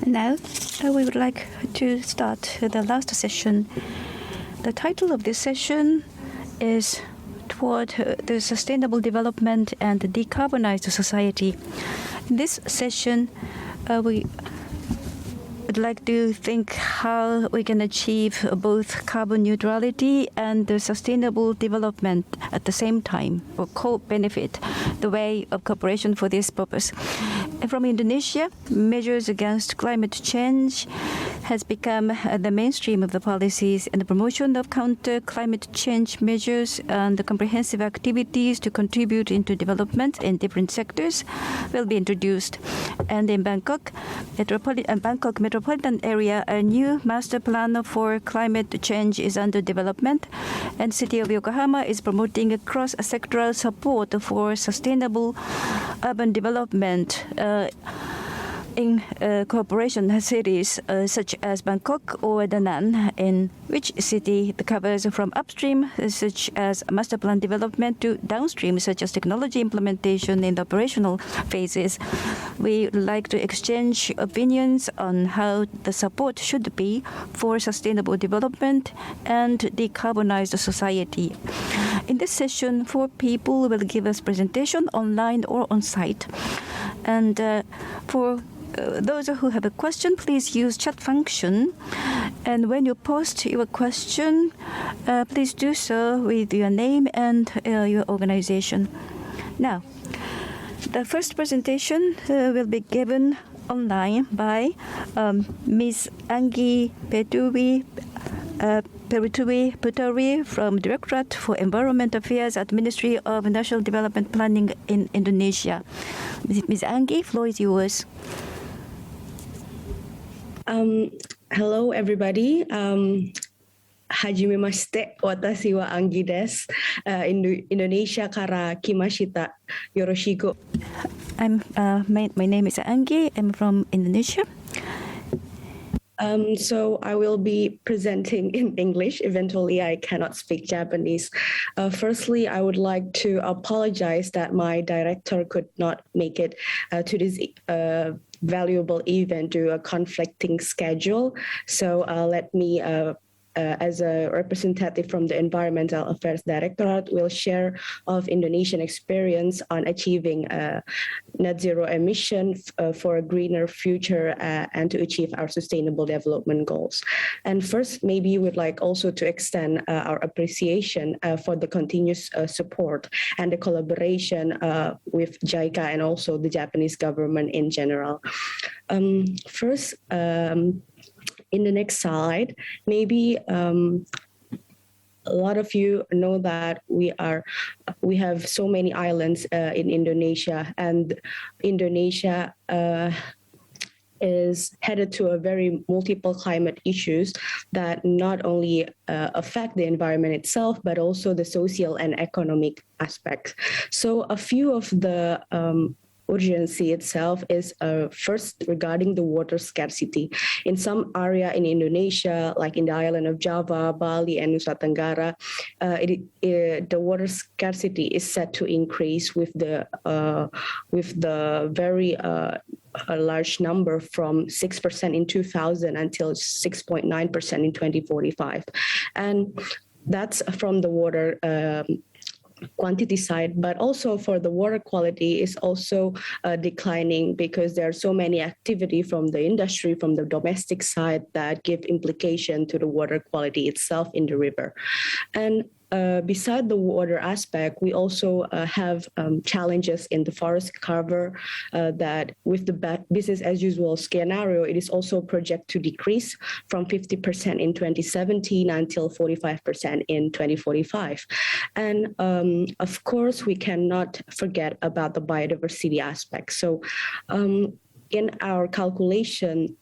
Now, we would like to start the last session. The title of this session is Toward the Sustainable Development and Decarbonized Society. In this session, we would like to think how we can achieve both carbon neutrality and the sustainable development at the same time, or co-benefit the way of cooperation for this purpose. And from Indonesia, measures against climate change has become the mainstream of the policies, and the promotion of counter climate change measures and the comprehensive activities to contribute into development in different sectors will be introduced. And in Bangkok Metropolitan area, a new master plan for climate change is under development, and city of Yokohama is promoting a cross-sectoral support for sustainable urban development in cooperation cities such as Bangkok or Da Nang, in which city covers from upstream such as master plan development to downstream such as technology implementation in the operational phases. We would like to exchange opinions on how the support should be for sustainable development and decarbonized society. In this session, 4 people will give us presentation online or on site. And for those who have a question, please use chat function. And when you post your question, please do so with your name and your organization. Now, the first presentation will be given online by Ms. Anggi Putri from Directorate for Environment Affairs at Ministry of National Development Planning in Indonesia. Ms. Anggi, floor is yours. Hello, everybody. Hajime mashite, watashi wa Anggi desu. Indonesia kara kimashita. Yoroshiku. My name is Anggi. I'm from Indonesia. So I will be presenting in English. Eventually, I cannot speak Japanese. Firstly, I would like to apologize that my director could not make it to this valuable event due to a conflicting schedule. So let me, as a representative from the Environmental Affairs Directorate, will share of Indonesian experience on achieving net zero emission for a greener future and to achieve our sustainable development goals. And first, maybe we'd like also to extend our appreciation for the continuous support and the collaboration with JICA and also the Japanese government in general. First, in the next slide, maybe a lot of you know that we have so many islands in Indonesia, and Indonesia is headed to a very multiple climate issues that not only affect the environment itself, but also the social and economic aspects. So a few of the urgency itself is first regarding the water scarcity. In some area in Indonesia, like in the island of Java, Bali, and Nusa Tenggara, the water scarcity is set to increase with the very a large number from 6% in 2000 until 6.9% in 2045. And that's from the water quantity side, but also for the water quality is also declining because there are so many activity from the industry, from the domestic side that give implication to the water quality itself in the river. And beside the water aspect, we also have challenges in the forest cover that with the business as usual scenario, it is also projected to decrease from 50% in 2017 until 45% in 2045. And of course, we cannot forget about the biodiversity aspect. So in our calculation,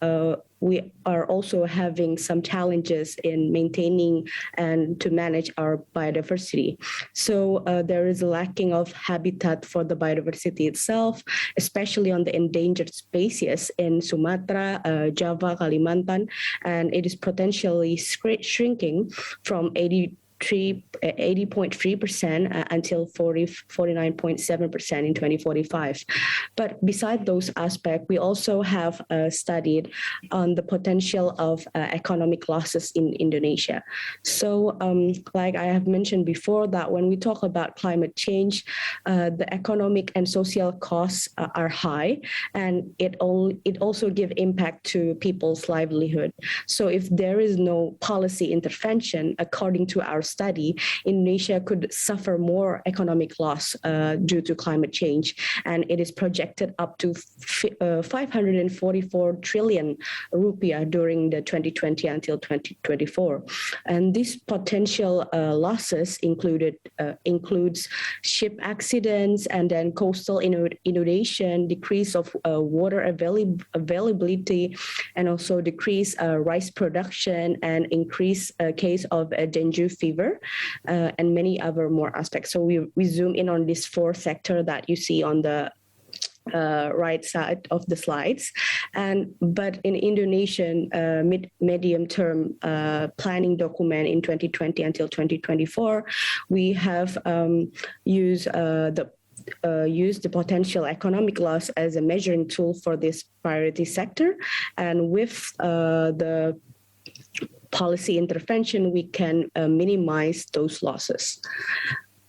we are also having some challenges in maintaining and to manage our biodiversity. So there is a lacking of habitat for the biodiversity itself, especially on the endangered species in Sumatra, Java, Kalimantan, and it is potentially shrinking from 80 80.3% until 49.7% in 2045. But beside those aspects, we also have studied on the potential of economic losses in Indonesia. So like I have mentioned before, that when we talk about climate change, the economic and social costs are high, and it also gives impact to people's livelihood. So if there is no policy intervention, according to our study, Indonesia could suffer more economic loss due to climate change, and it is projected up to 544 trillion rupiah during the 2020 until 2024. And these potential losses includes ship accidents, and then coastal inundation, decrease of water availability, and also decrease rice production, and increase case of dengue fever, and many other more aspects. So we zoom in on this fourth sector that you see on the right side of the slides. But in Indonesian medium-term planning document in 2020 until 2024, we have used the potential economic loss as a measuring tool for this priority sector. And with the policy intervention, we can minimize those losses.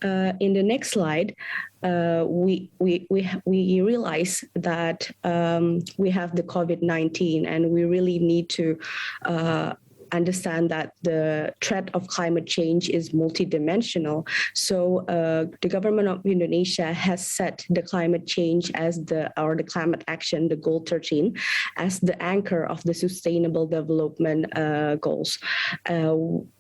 In the next slide, we realize that we have the COVID-19, and we really need to understand that the threat of climate change is multidimensional. So the government of Indonesia has set the climate change as the climate action, the goal 13, as the anchor of the sustainable development goals.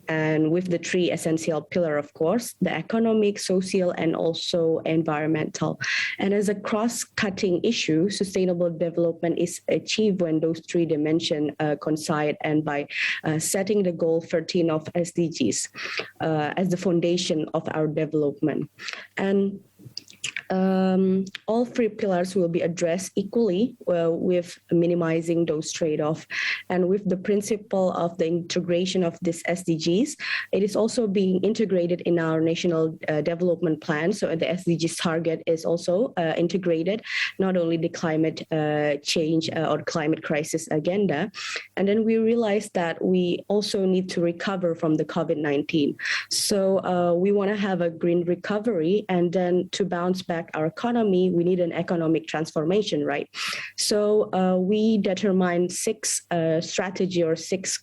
And with the three essential pillars, of course, the economic, social, and also environmental. And as a cross-cutting issue, sustainable development is achieved when those three dimensions coincide, and by setting the goal 13 of SDGs as the foundation of our development. And all three pillars will be addressed equally with minimizing those trade-offs. And with the principle of the integration of this SDGs, it is also being integrated in our national development plan. So the SDGs target is also integrated, not only the climate change or climate crisis agenda. And then we realized that we also need to recover from the COVID-19. So we want to have a green recovery, and then to bounce back our economy, we need an economic transformation, right? So we determined 6 strategy or 6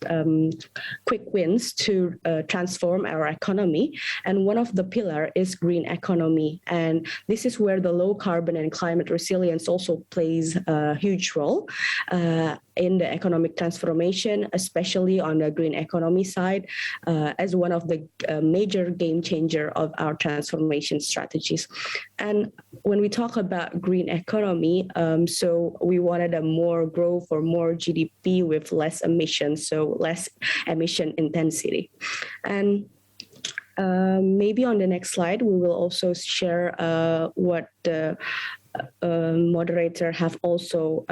quick wins to transform our economy. And one of the pillar is green economy. And this is where the low carbon and climate resilience also plays a huge role in the economic transformation, especially on the green economy side, as one of the major game changer of our transformation strategies. And when we talk about green economy, so we wanted a more growth or more GDP with less emissions, so less emission intensity. And maybe on the next slide, we will also share what the moderator have also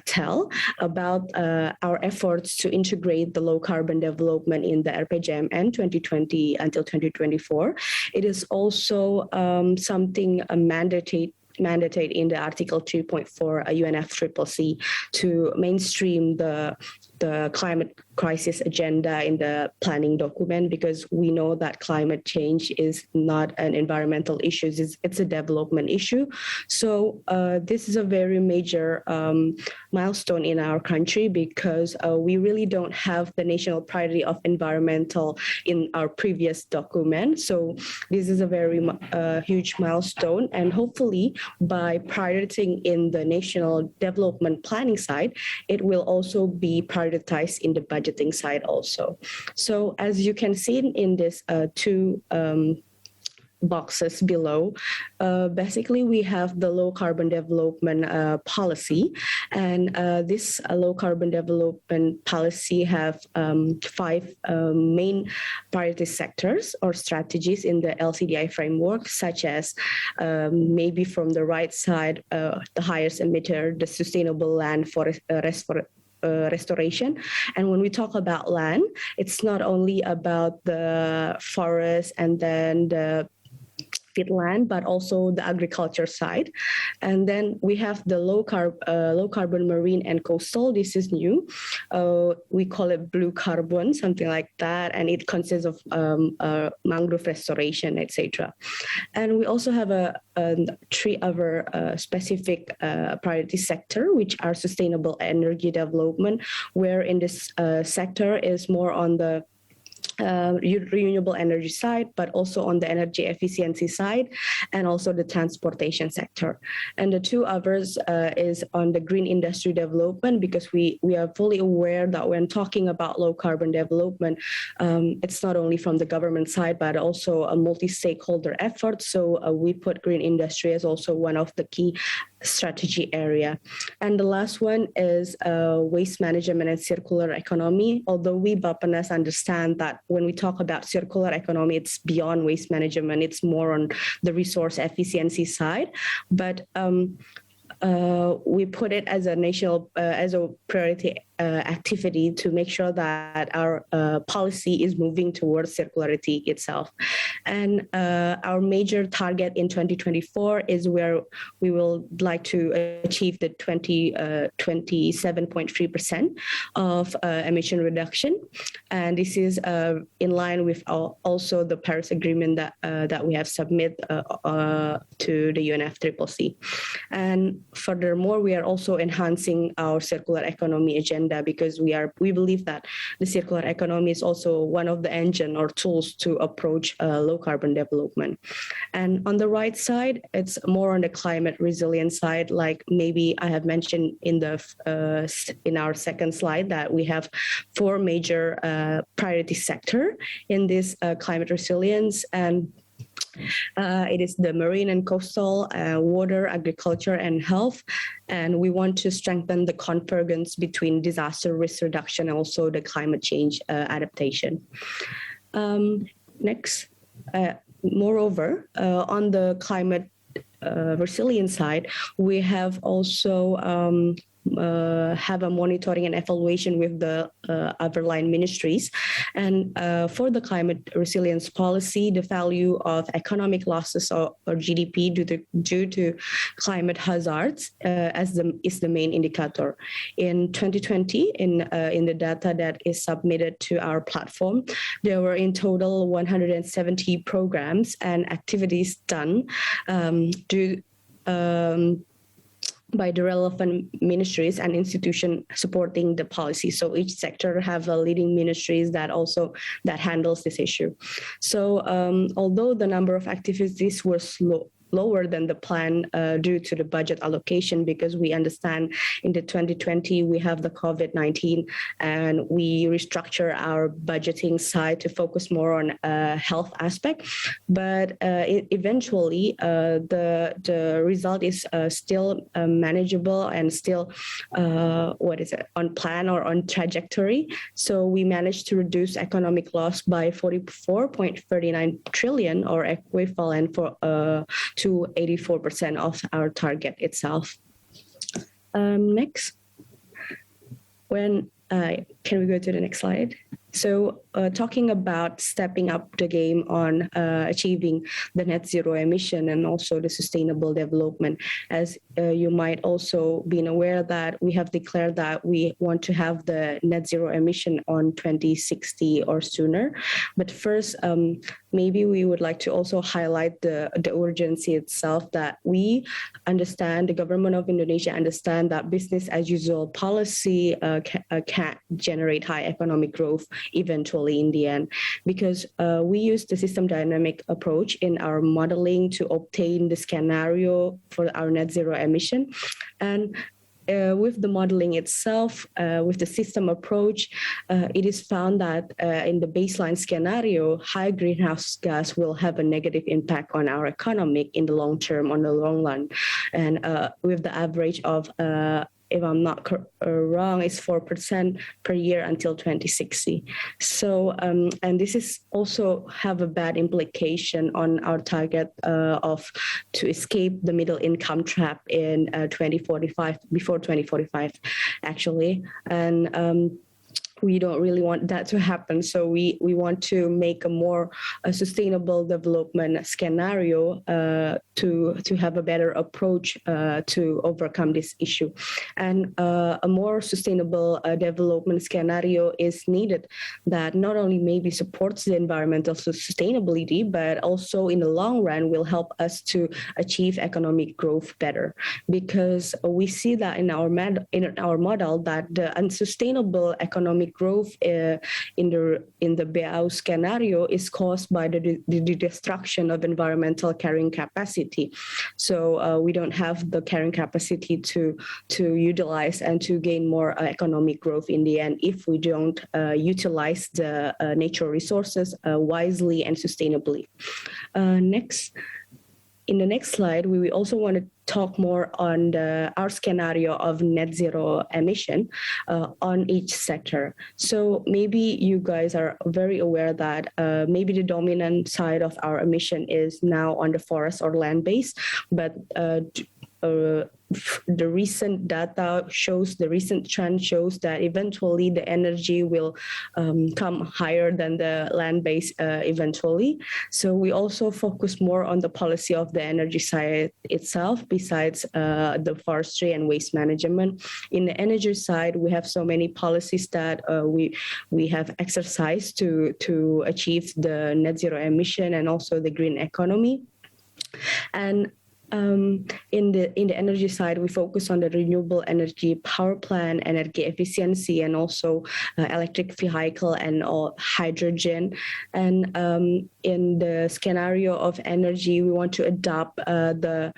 tell about our efforts to integrate the low carbon development in the RPJMN 2020 until 2024. It is also something mandated in the Article 3.4 UNFCCC to mainstream the climate crisis agenda in the planning document, because we know that climate change is not an environmental issue, it's a development issue. So this is a very major milestone in our country, because we really don't have the national priority of environmental in our previous document. So this is a very huge milestone, and hopefully by prioritizing in the national development planning side, it will also be prioritized in the budgeting side also. So as you can see in this 2 boxes below, basically we have the low carbon development policy, and this low carbon development policy have 5 main priority sectors or strategies in the LCDI framework, such as maybe from the right side, the highest emitter, the sustainable land forest restoration. And when we talk about land, it's not only about the forest and then the land, but also the agriculture side. And then we have the low carbon marine and coastal. This is new. We call it blue carbon, something like that. And it consists of mangrove restoration, etc. And we also have three other specific priority sector, which are sustainable energy development, where in this sector is more on the renewable energy side, but also on the energy efficiency side, and also the transportation sector. And the two others is on the green industry development, because we are fully aware that when talking about low carbon development, it's not only from the government side, but also a multi-stakeholder effort. So we put green industry as also one of the key strategy area. And the last one is waste management and circular economy. Although we BAPPENAS understand that when we talk about circular economy, it's beyond waste management, it's more on the resource efficiency side. But we put it as a national, as a priority activity to make sure that our policy is moving towards circularity itself. And our major target in 2024 is where we will like to achieve the 27.3% of emission reduction. And this is in line with also the Paris Agreement that we have submitted to the UNFCCC. And furthermore, we are also enhancing our circular economy agenda, because we believe that the circular economy is also one of the engine or tools to approach low carbon development. And on the right side, it's more on the climate resilience side. Like maybe I have mentioned in our second slide that we have four major priority sector in this climate resilience, and it is the marine and coastal, water, agriculture, and health. And we want to strengthen the convergence between disaster risk reduction and also the climate change adaptation. Next, moreover, on the climate resilience side, we have also have a monitoring and evaluation with the other line ministries. And for the climate resilience policy, the value of economic losses or GDP due to climate hazards is the main indicator. In 2020, in the data that is submitted to our platform, there were in total 170 programs and activities done by the relevant ministries and institutions supporting the policy. So each sector have a leading ministries that handles this issue. So although the number of activities was lower than the plan due to the budget allocation, because we understand in the 2020 we have the COVID-19 and we restructure our budgeting side to focus more on health aspect. But eventually the result is still manageable and still on plan or on trajectory. So we managed to reduce economic loss by 44.39 trillion or equivalent to 84% of our target itself. Next. Can we go to the next slide? So talking about stepping up the game on achieving the net zero emission and also the sustainable development, as you might also be aware that we have declared that we want to have the net zero emission on 2060 or sooner. But first, maybe we would like to also highlight the urgency itself, that we understand, the government of Indonesia understand that business as usual policy can't generate high economic growth eventually in the end, because we use the system dynamic approach in our modeling to obtain the scenario for our net zero emission. And with the modeling itself, with the system approach, it is found that in the baseline scenario, high greenhouse gas will have a negative impact on our economy in the long term, on the long run. And with the average of if I'm not wrong, is 4% per year until 2060. So, and this is also have a bad implication on our target of to escape the middle income trap in 2045, before 2045, actually. And we don't really want that to happen. So we want to make a more sustainable development scenario to have a better approach to overcome this issue. And a more sustainable development scenario is needed that not only maybe supports the environmental sustainability, but also in the long run will help us to achieve economic growth better. Because we see that in our model that the unsustainable economic growth in the BAO scenario is caused by the destruction of environmental carrying capacity. So we don't have the carrying capacity to utilize and to gain more economic growth in the end if we don't utilize the natural resources wisely and sustainably. In the next slide, we also want to talk more on our scenario of net zero emission on each sector. So maybe you guys are very aware that maybe the dominant side of our emission is now on the forest or land base, but the recent data shows, the recent trend shows that eventually the energy will come higher than the land base eventually. So we also focus more on the policy of the energy side itself, besides the forestry and waste management. In the energy side, we have so many policies that we have exercised to achieve the net zero emission and also the green economy. And in the energy side, we focus on the renewable energy power plant, energy efficiency, and also electric vehicle and hydrogen. And in the scenario of energy, we want to adopt the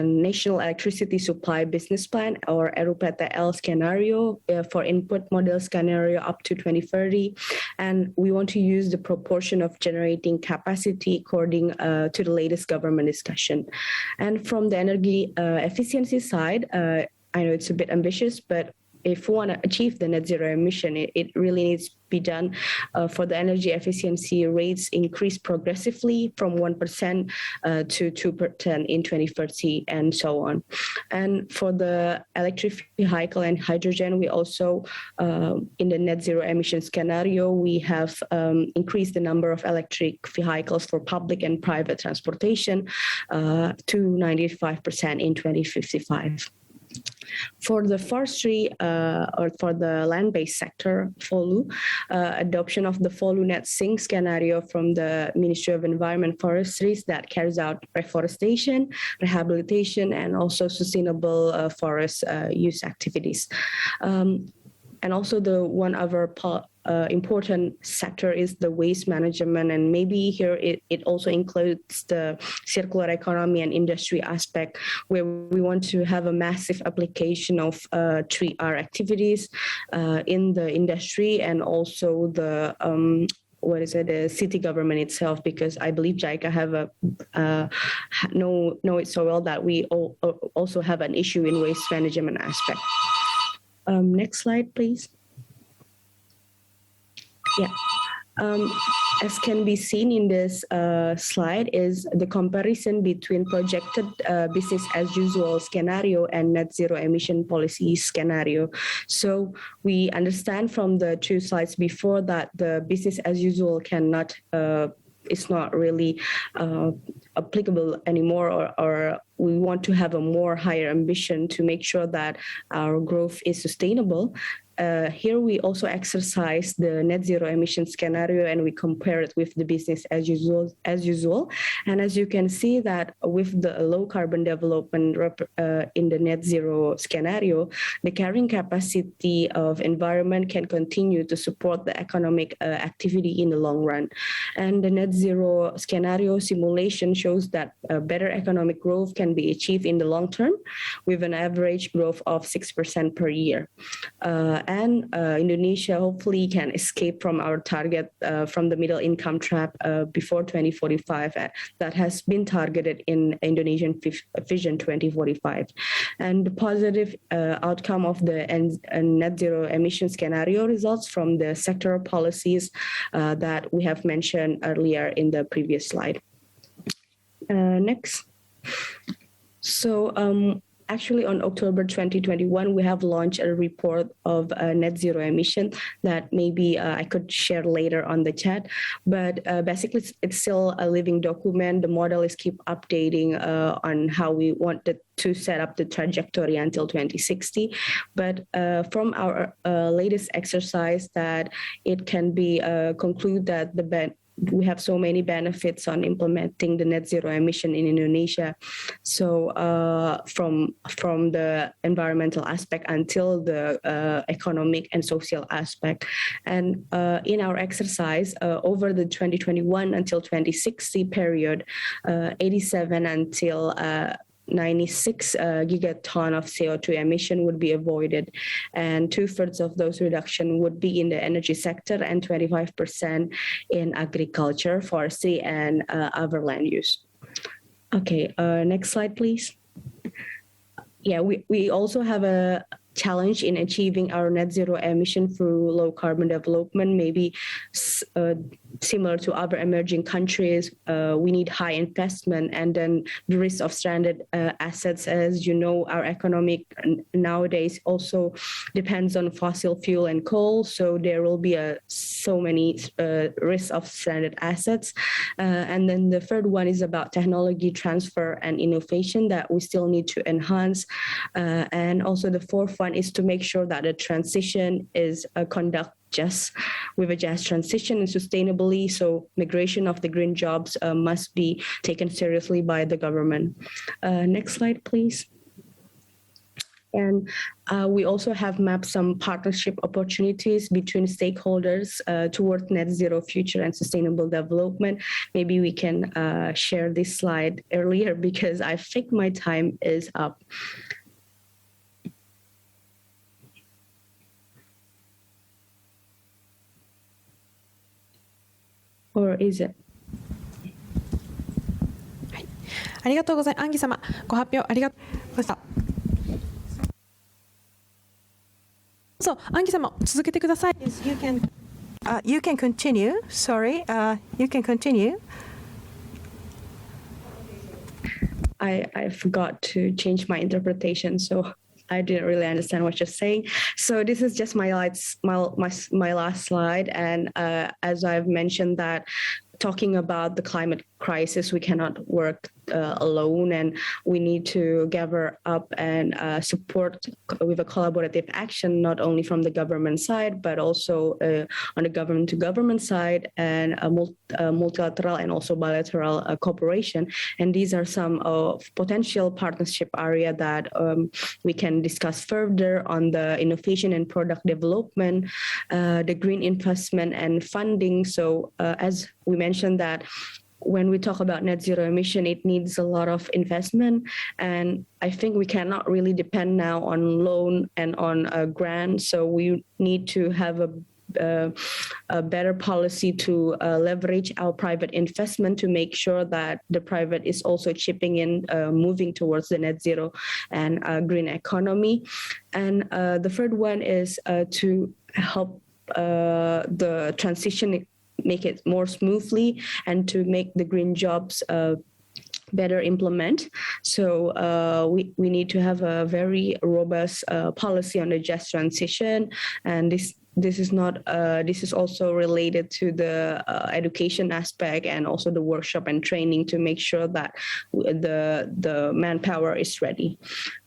National Electricity Supply Business Plan, or RUPTL scenario, for input model scenario up to 2030. And we want to use the proportion of generating capacity according to the latest government discussion. And from the energy efficiency side, I know it's a bit ambitious, but if we want to achieve the net zero emission, it really needs to be done for the energy efficiency rates increase progressively from 1% to 2% in 2030 and so on. And for the electric vehicle and hydrogen, we also, in the net zero emission scenario, we have increased the number of electric vehicles for public and private transportation to 95% in 2055. For the forestry or for the land-based sector, FOLU, adoption of the FOLU net sink scenario from the Ministry of Environment Forestries that carries out reforestation, rehabilitation, and also sustainable forest use activities. And also the one other important sector is the waste management, and maybe here it also includes the circular economy and industry aspect, where we want to have a massive application of 3R activities in the industry and also the the city government itself, because I believe JICA have know it so well that we also have an issue in waste management aspect. Next slide, please. Yeah. As can be seen in this slide is the comparison between projected business as usual scenario and net zero emission policy scenario. So we understand from the two slides before that the business as usual cannot, it's not really applicable anymore, or we want to have a more higher ambition to make sure that our growth is sustainable. Here we also exercise the net zero emission scenario and we compare it with the business as usual. And as you can see that with the low carbon development in the net zero scenario, the carrying capacity of environment can continue to support the economic activity in the long run. And the net zero scenario simulation shows that better economic growth can be achieved in the long term with an average growth of 6% per year. and Indonesia hopefully can escape from our target from the middle income trap before 2045 that has been targeted in Indonesian Vision 2045. And the positive outcome of the net zero emission scenario results from the sectoral policies that we have mentioned earlier in the previous slide. Next. So actually on October 2021, we have launched a report of net zero emission that maybe I could share later on the chat, but basically it's still a living document. The model is keep updating on how we wanted to set up the trajectory until 2060. But from our latest exercise that it can be conclude that we have so many benefits on implementing the net zero emission in Indonesia. So from the environmental aspect until the economic and social aspect. And in our exercise, over the 2021 until 2060 period, 87 until 96 gigaton of CO2 emission would be avoided, and 2/3 of those reduction would be in the energy sector and 25% in agriculture, forestry, and other land use. Okay, next slide, please. Yeah, we also have a challenge in achieving our net zero emission through low carbon development, maybe similar to other emerging countries. We need high investment, and then the risk of stranded assets. As you know, our economic nowadays also depends on fossil fuel and coal, so there will be so many risks of stranded assets. And then the third one is about technology transfer and innovation that we still need to enhance. And also the fourth one is to make sure that the transition is conducted with a just transition and sustainably. So migration of the green jobs must be taken seriously by the government. Next slide, please. And we also have mapped some partnership opportunities between stakeholders towards net zero future and sustainable development. Maybe we can share this slide earlier because I think my time is up. Or is it? はい、ありがとうございます。アンギ様、ご発表ありがとうございました。そう、アンギ様、続けてください。Yes, you can continue. Sorry, you can continue. I forgot to change my interpretation, so I didn't really understand what you're saying. So this is just my last slide. And as I've mentioned that talking about the climate crisis, we cannot work alone, and we need to gather up and support with a collaborative action, not only from the government side, but also on the government to government side, and multilateral and also bilateral cooperation. And these are some of potential partnership area that we can discuss further on the innovation and product development, the green investment and funding. So as we mentioned that when we talk about net zero emission, it needs a lot of investment. And I think we cannot really depend now on loan and on a grant. So we need to have a better policy to leverage our private investment to make sure that the private is also chipping in, moving towards the net zero and green economy. And the third one is to help the transition, make it more smoothly, and to make the green jobs better implement. So we need to have a very robust policy on the just transition, and this is also related to the education aspect and also the workshop and training to make sure that the manpower is ready.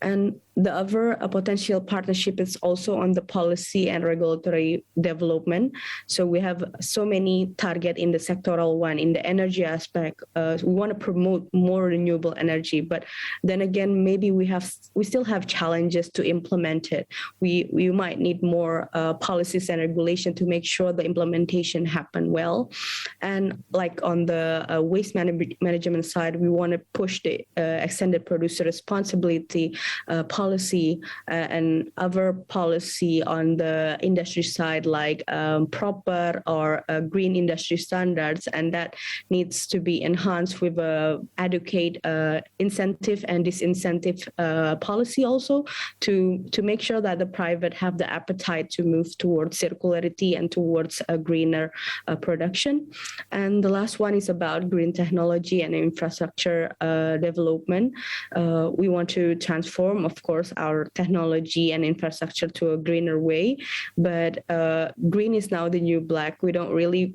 And the other potential partnership is also on the policy and regulatory development. So we have so many targets in the sectoral one. In the energy aspect, we want to promote more renewable energy, but then again, maybe we still have challenges to implement it. We might need more policies and regulation to make sure the implementation happen well. And like on the waste management side, we want to push the extended producer responsibility policy and other policy on the industry side, like proper or green industry standards, and that needs to be enhanced with adequate incentive and disincentive policy also to make sure that the private have the appetite to move towards circularity and towards a greener production. And the last one is about green technology and infrastructure development. We want to transform, of course, our technology and infrastructure to a greener way, but green is now the new black. We don't really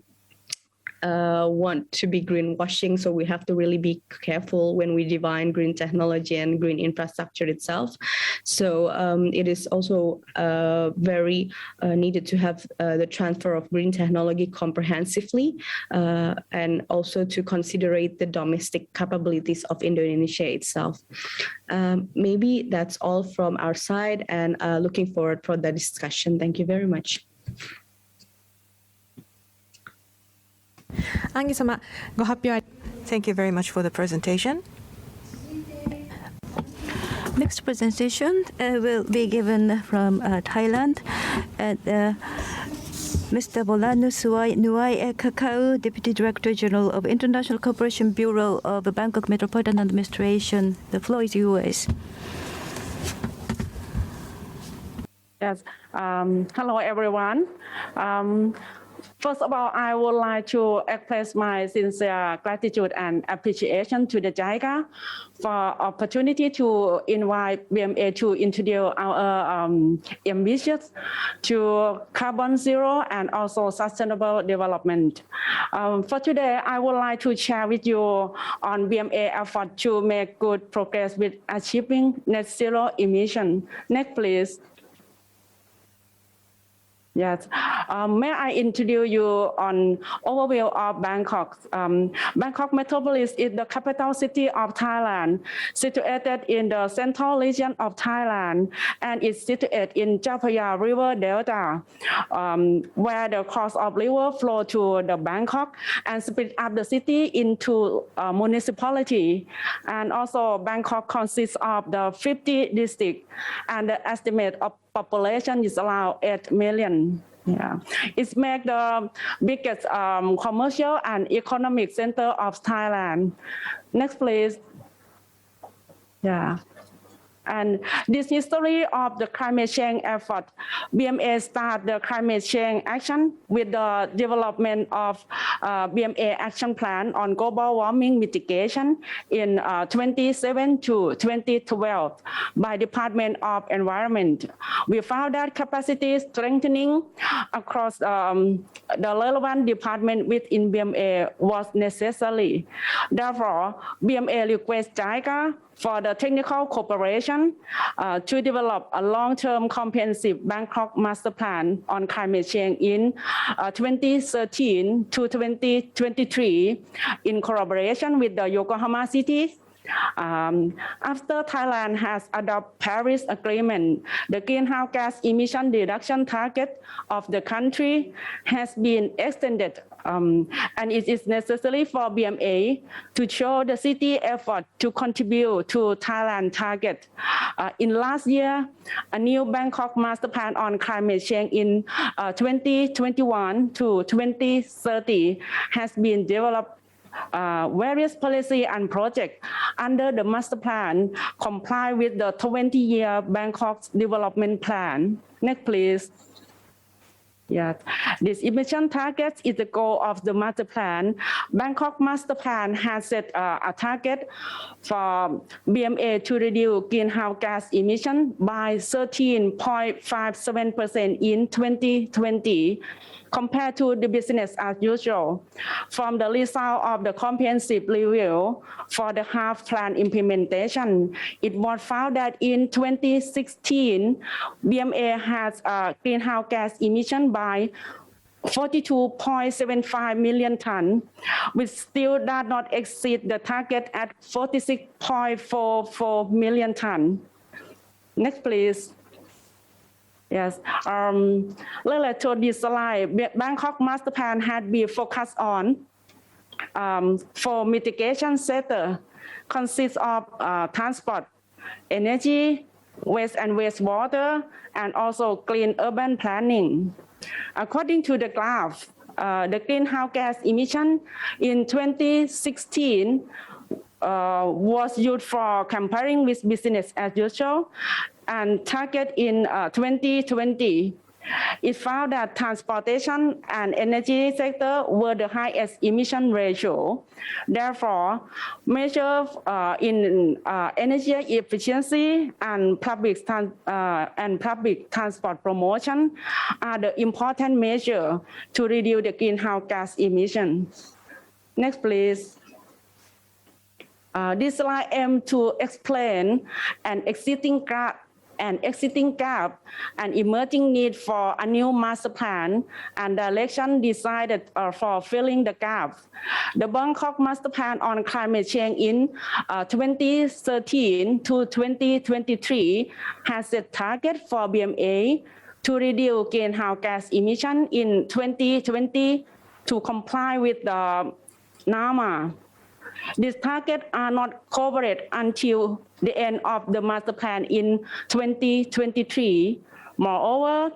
want to be greenwashing, so we have to really be careful when we define green technology and green infrastructure itself. So it is also very needed to have the transfer of green technology comprehensively and also to considerate the domestic capabilities of Indonesia itself. Maybe that's all from our side, and looking forward for the discussion. Thank you very much. Anggi-sama, ご発表 Thank you very much for the presentation. Next presentation will be given from Thailand. Mr. Woranuch Suaykakaow, Deputy Director General of International Cooperation Bureau of the Bangkok Metropolitan Administration. The floor is yours. Yes. Hello, everyone. First of all, I would like to express my sincere gratitude and appreciation to the JICA for opportunity to invite BMA to introduce our ambitions to carbon zero and also sustainable development. For today, I would like to share with you on BMA effort to make good progress with achieving net zero emission. Next, please. Yes. May I introduce you on overview of Bangkok. Bangkok Metropolis is the capital city of Thailand, situated in the central region of Thailand, and is situated in Chao Phraya River Delta, where the course of river flow to the Bangkok and split up the city into municipality. And also Bangkok consists of the 50 districts, and the estimate of population is around 8 million. Yeah, it makes the biggest commercial and economic center of Thailand. Next, please. Yeah. And this history of the climate change effort, BMA started the climate change action with the development of BMA action plan on global warming mitigation in 2007 to 2012 by Department of Environment. We found that capacity strengthening across the relevant department within BMA was necessary. Therefore, BMA requests JICA for the technical cooperation to develop a long-term comprehensive Bangkok master plan on climate change in 2013 to 2023 in collaboration with the Yokohama city. After Thailand has adopted Paris Agreement, the greenhouse gas emission reduction target of the country has been extended, and it is necessary for BMA to show the city effort to contribute to Thailand target. In last year, a new Bangkok master plan on climate change in 2021 to 2030 has been developed. Various policy and projects under the master plan comply with the 20-year Bangkok development plan. Next, please. Yes, this emission target is the goal of the master plan. Bangkok master plan has set a target for BMA to reduce greenhouse gas emission by 13.57% in 2020. Compared to the business as usual. From the result of the comprehensive review for the half plan implementation, it was found that in 2016, BMA has a greenhouse gas emission by 42.75 million tons, which still does not exceed the target at 46.44 million tons. Next, please. Yes, related to this slide, Bangkok master plan had been focused on for mitigation sector, consists of transport, energy, waste and wastewater, and also clean urban planning. According to the graph, the greenhouse gas emission in 2016 was used for comparing with business as usual, and target in 2020. It found that transportation and energy sector were the highest emission ratio. Therefore, measures in energy efficiency and public transport promotion are the important measure to reduce the greenhouse gas emissions. Next, please. This slide aims to explain an existing gap and emerging need for a new master plan and direction decided for filling the gap. The Bangkok Master Plan on Climate Change in 2013 to 2023 has set target for BMA to reduce greenhouse gas emission in 2020 to comply with the NAMA. These targets are not covered until the end of the master plan in 2023. Moreover,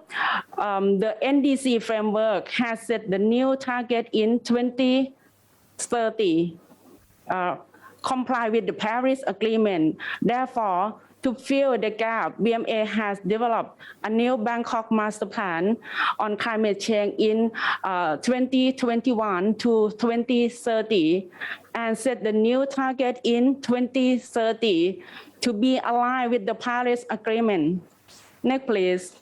the NDC framework has set the new target in 2030, comply with the Paris Agreement. Therefore, to fill the gap, BMA has developed a new Bangkok Master Plan on climate change in 2021 to 2030 and set the new target in 2030 to be aligned with the Paris Agreement. Next, please.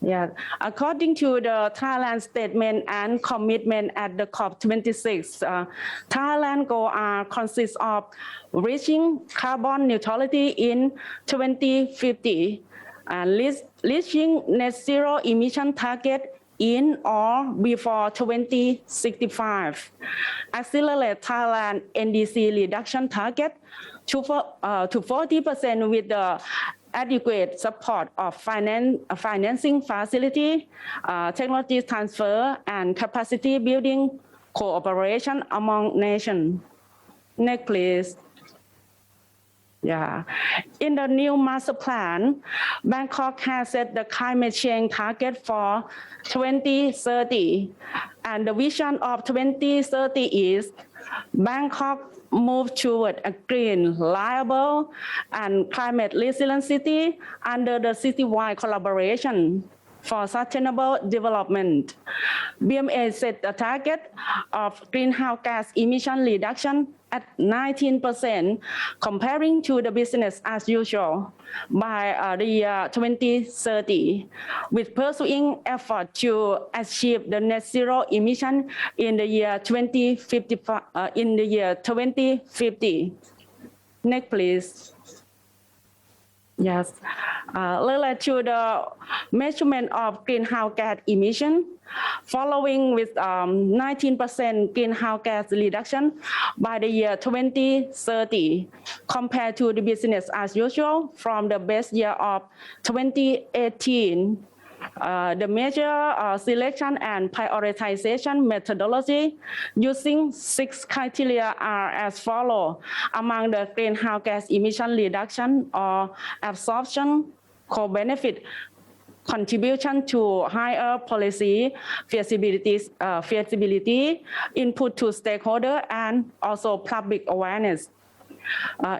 Yeah. According to the Thailand statement and commitment at the COP26, Thailand goal consists of reaching carbon neutrality in 2050 and reaching net zero emission target in or before 2065. Accelerate Thailand NDC reduction target to 40% with the adequate support of financing facility, technology transfer, and capacity building cooperation among nations. Next, please. Yeah. In the new master plan, Bangkok has set the climate change target for 2030. And the vision of 2030 is Bangkok move toward a green, reliable, and climate resilient city under the citywide collaboration for sustainable development. BMA set a target of greenhouse gas emission reduction at 19%, comparing to the business as usual by the year 2030, with pursuing effort to achieve the net zero emission in the year 2050. Next, please. Yes, related to the measurement of greenhouse gas emission, following with 19% greenhouse gas reduction by the year 2030, compared to the business as usual from the base year of 2018. The measure selection and prioritization methodology using 6 criteria are as follows among the greenhouse gas emission reduction or absorption, co-benefit, contribution to higher policy feasibility, input to stakeholder, and also public awareness.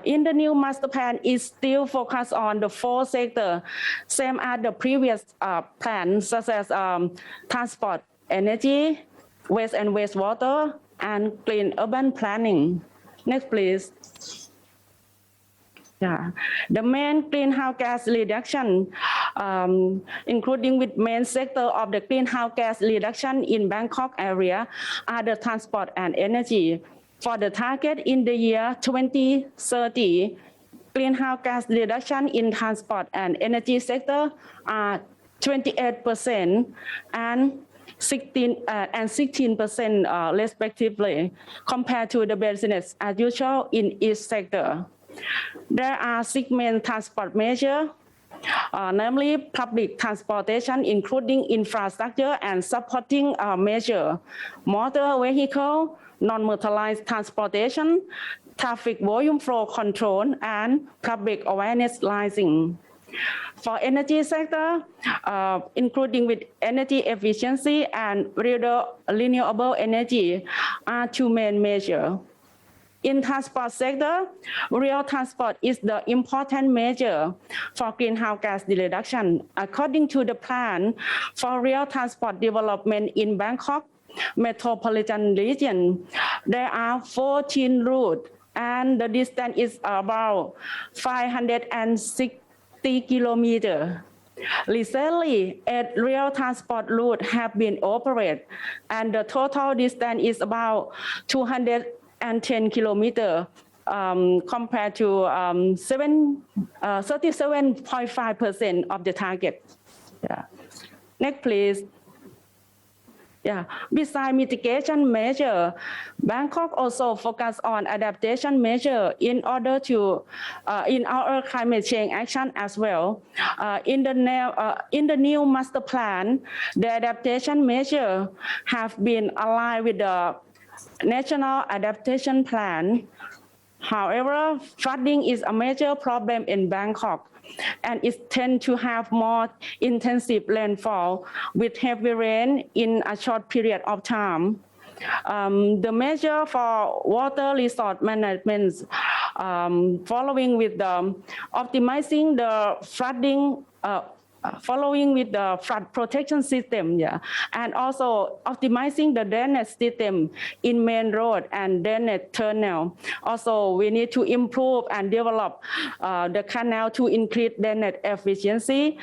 In the new master plan, is still focused on the 4 sectors, same as the previous plan, such as transport, energy, waste and wastewater, and clean urban planning. Next, please. Yeah. The main greenhouse gas reduction, including with main sector of the greenhouse gas reduction in Bangkok area, are the transport and energy. For the target in the year 2030, greenhouse gas reduction in transport and energy sector are 28% and 16% respectively, compared to the business as usual in each sector. There are 6 main transport measures, namely public transportation, including infrastructure and supporting measure, motor vehicle, non-motorized transportation, traffic volume flow control, and public awareness raising. For energy sector, including with energy efficiency and renewable energy are two main measures. In transport sector, rail transport is the important measure for greenhouse gas reduction. According to the plan for rail transport development in Bangkok Metropolitan region, there are 14 routes and the distance is about 560 kilometers. Recently, 8 rail transport routes have been operated and the total distance is about 210 kilometers compared to 37.5% of the target. Yeah. Next, please. Yeah. Besides mitigation measure, Bangkok also focus on adaptation measure in order to in our climate change action as well. In the new master plan, the adaptation measure have been aligned with the National Adaptation Plan. However, flooding is a major problem in Bangkok, and it tends to have more intensive rainfall with heavy rain in a short period of time. The measure for water resource management, following with the optimizing the flooding. Following with the flood protection system, yeah, and also optimizing the drainage system in main road and drainage tunnel. Also, we need to improve and develop the canal to increase drainage efficiency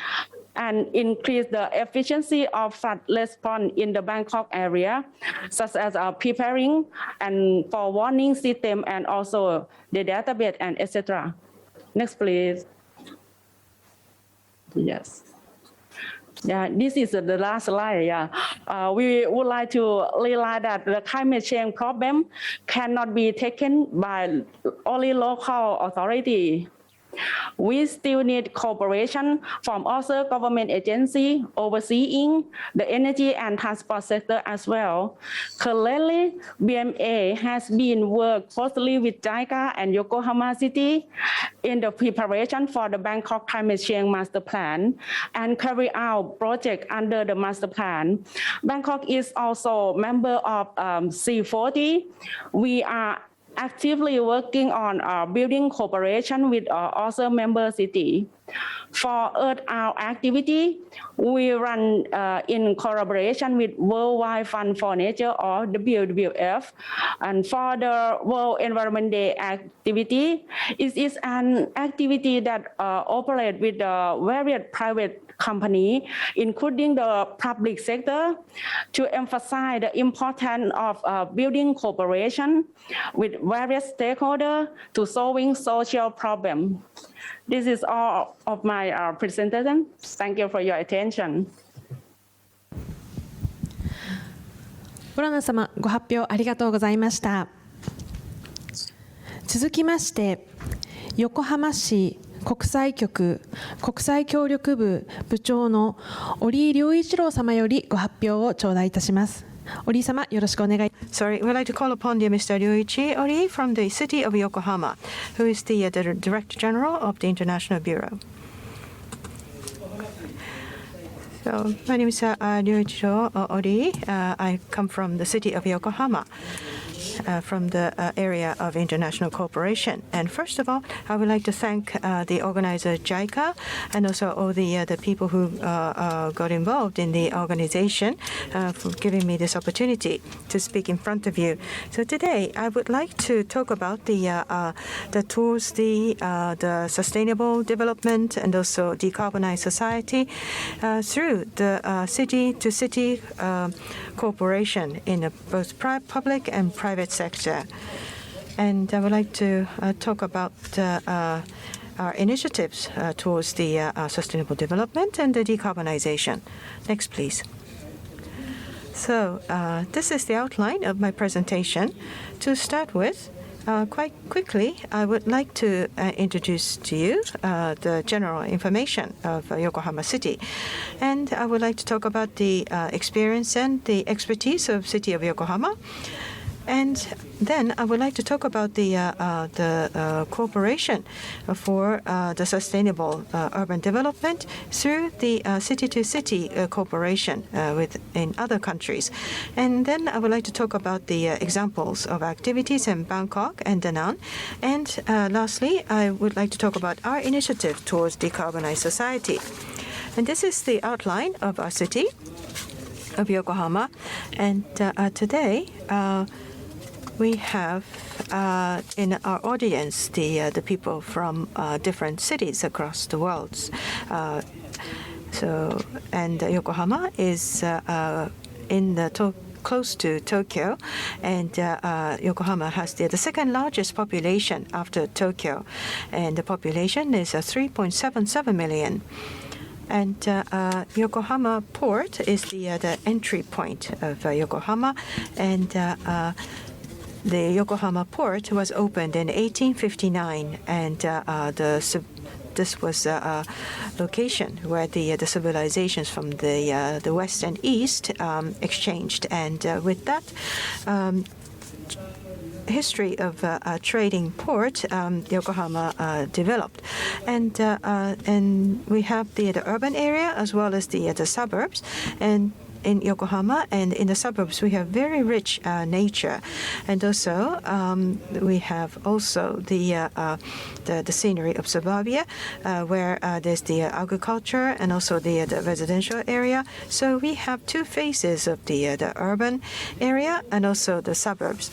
and increase the efficiency of flood response in the Bangkok area, such as preparing and for warning system and also the database and etc. Next, please. Yes. Yeah, this is the last slide. Yeah, we would like to realize that the climate change problem cannot be taken by only local authority. We still need cooperation from other government agencies overseeing the energy and transport sector as well. Currently, BMA has been working closely with JICA and Yokohama City in the preparation for the Bangkok Climate Change Master Plan and carry out projects under the Master Plan. Bangkok is also a member of C40. We are actively working on building cooperation with other member cities. For Earth Hour activity, we run in collaboration with Worldwide Fund for Nature or WWF. And for the World Environment Day activity, it is an activity that operates with various private companies, including the public sector, to emphasize the importance of building cooperation with various stakeholders to solving social problems. This is all of my presentation. Thank you for your attention. ボラナ様、ご発表ありがとうございました。続きまして、横浜市国際局国際協力部部長の折井良一郎様よりご発表を頂戴いたします。折井様、よろしくお願い。Sorry, we'd like to call upon the Mr. Ryoichiro from the city of Yokohama, who is the Director General of the International Bureau. So, my name is Ryoichiro Ori. I come from the city of Yokohama, from the area of international cooperation. And first of all, I would like to thank the organizer JICA and also all the people who got involved in the organization for giving me this opportunity to speak in front of you. So today, I would like to talk about the towards the sustainable development and also decarbonized society through the city-to-city cooperation in both public and private sector. And I would like to talk about our initiatives towards the sustainable development and the decarbonization. Next, please. So this is the outline of my presentation. To start with, quite quickly, I would like to introduce to you the general information of Yokohama City. And I would like to talk about the experience and the expertise of City of Yokohama. And then I would like to talk about the cooperation for the sustainable urban development through the city-to-city cooperation in other countries. And then I would like to talk about the examples of activities in Bangkok and Da Nang. And lastly, I would like to talk about our initiative towards decarbonized society. And this is the outline of our city of Yokohama. And today, we have in our audience the people from different cities across the world. And Yokohama is in the close to Tokyo, and Yokohama has the second largest population after Tokyo, and the population is 3.77 million. And Yokohama Port is the entry point of Yokohama, and the Yokohama Port was opened in 1859, and this was a location where the civilizations from the west and east exchanged, and with that history of trading port, Yokohama developed, and we have the urban area as well as the suburbs, and in Yokohama and in the suburbs we have very rich nature, and also we have also the scenery of suburbia where there's the agriculture and also the residential area. So we have two phases of the urban area and also the suburbs,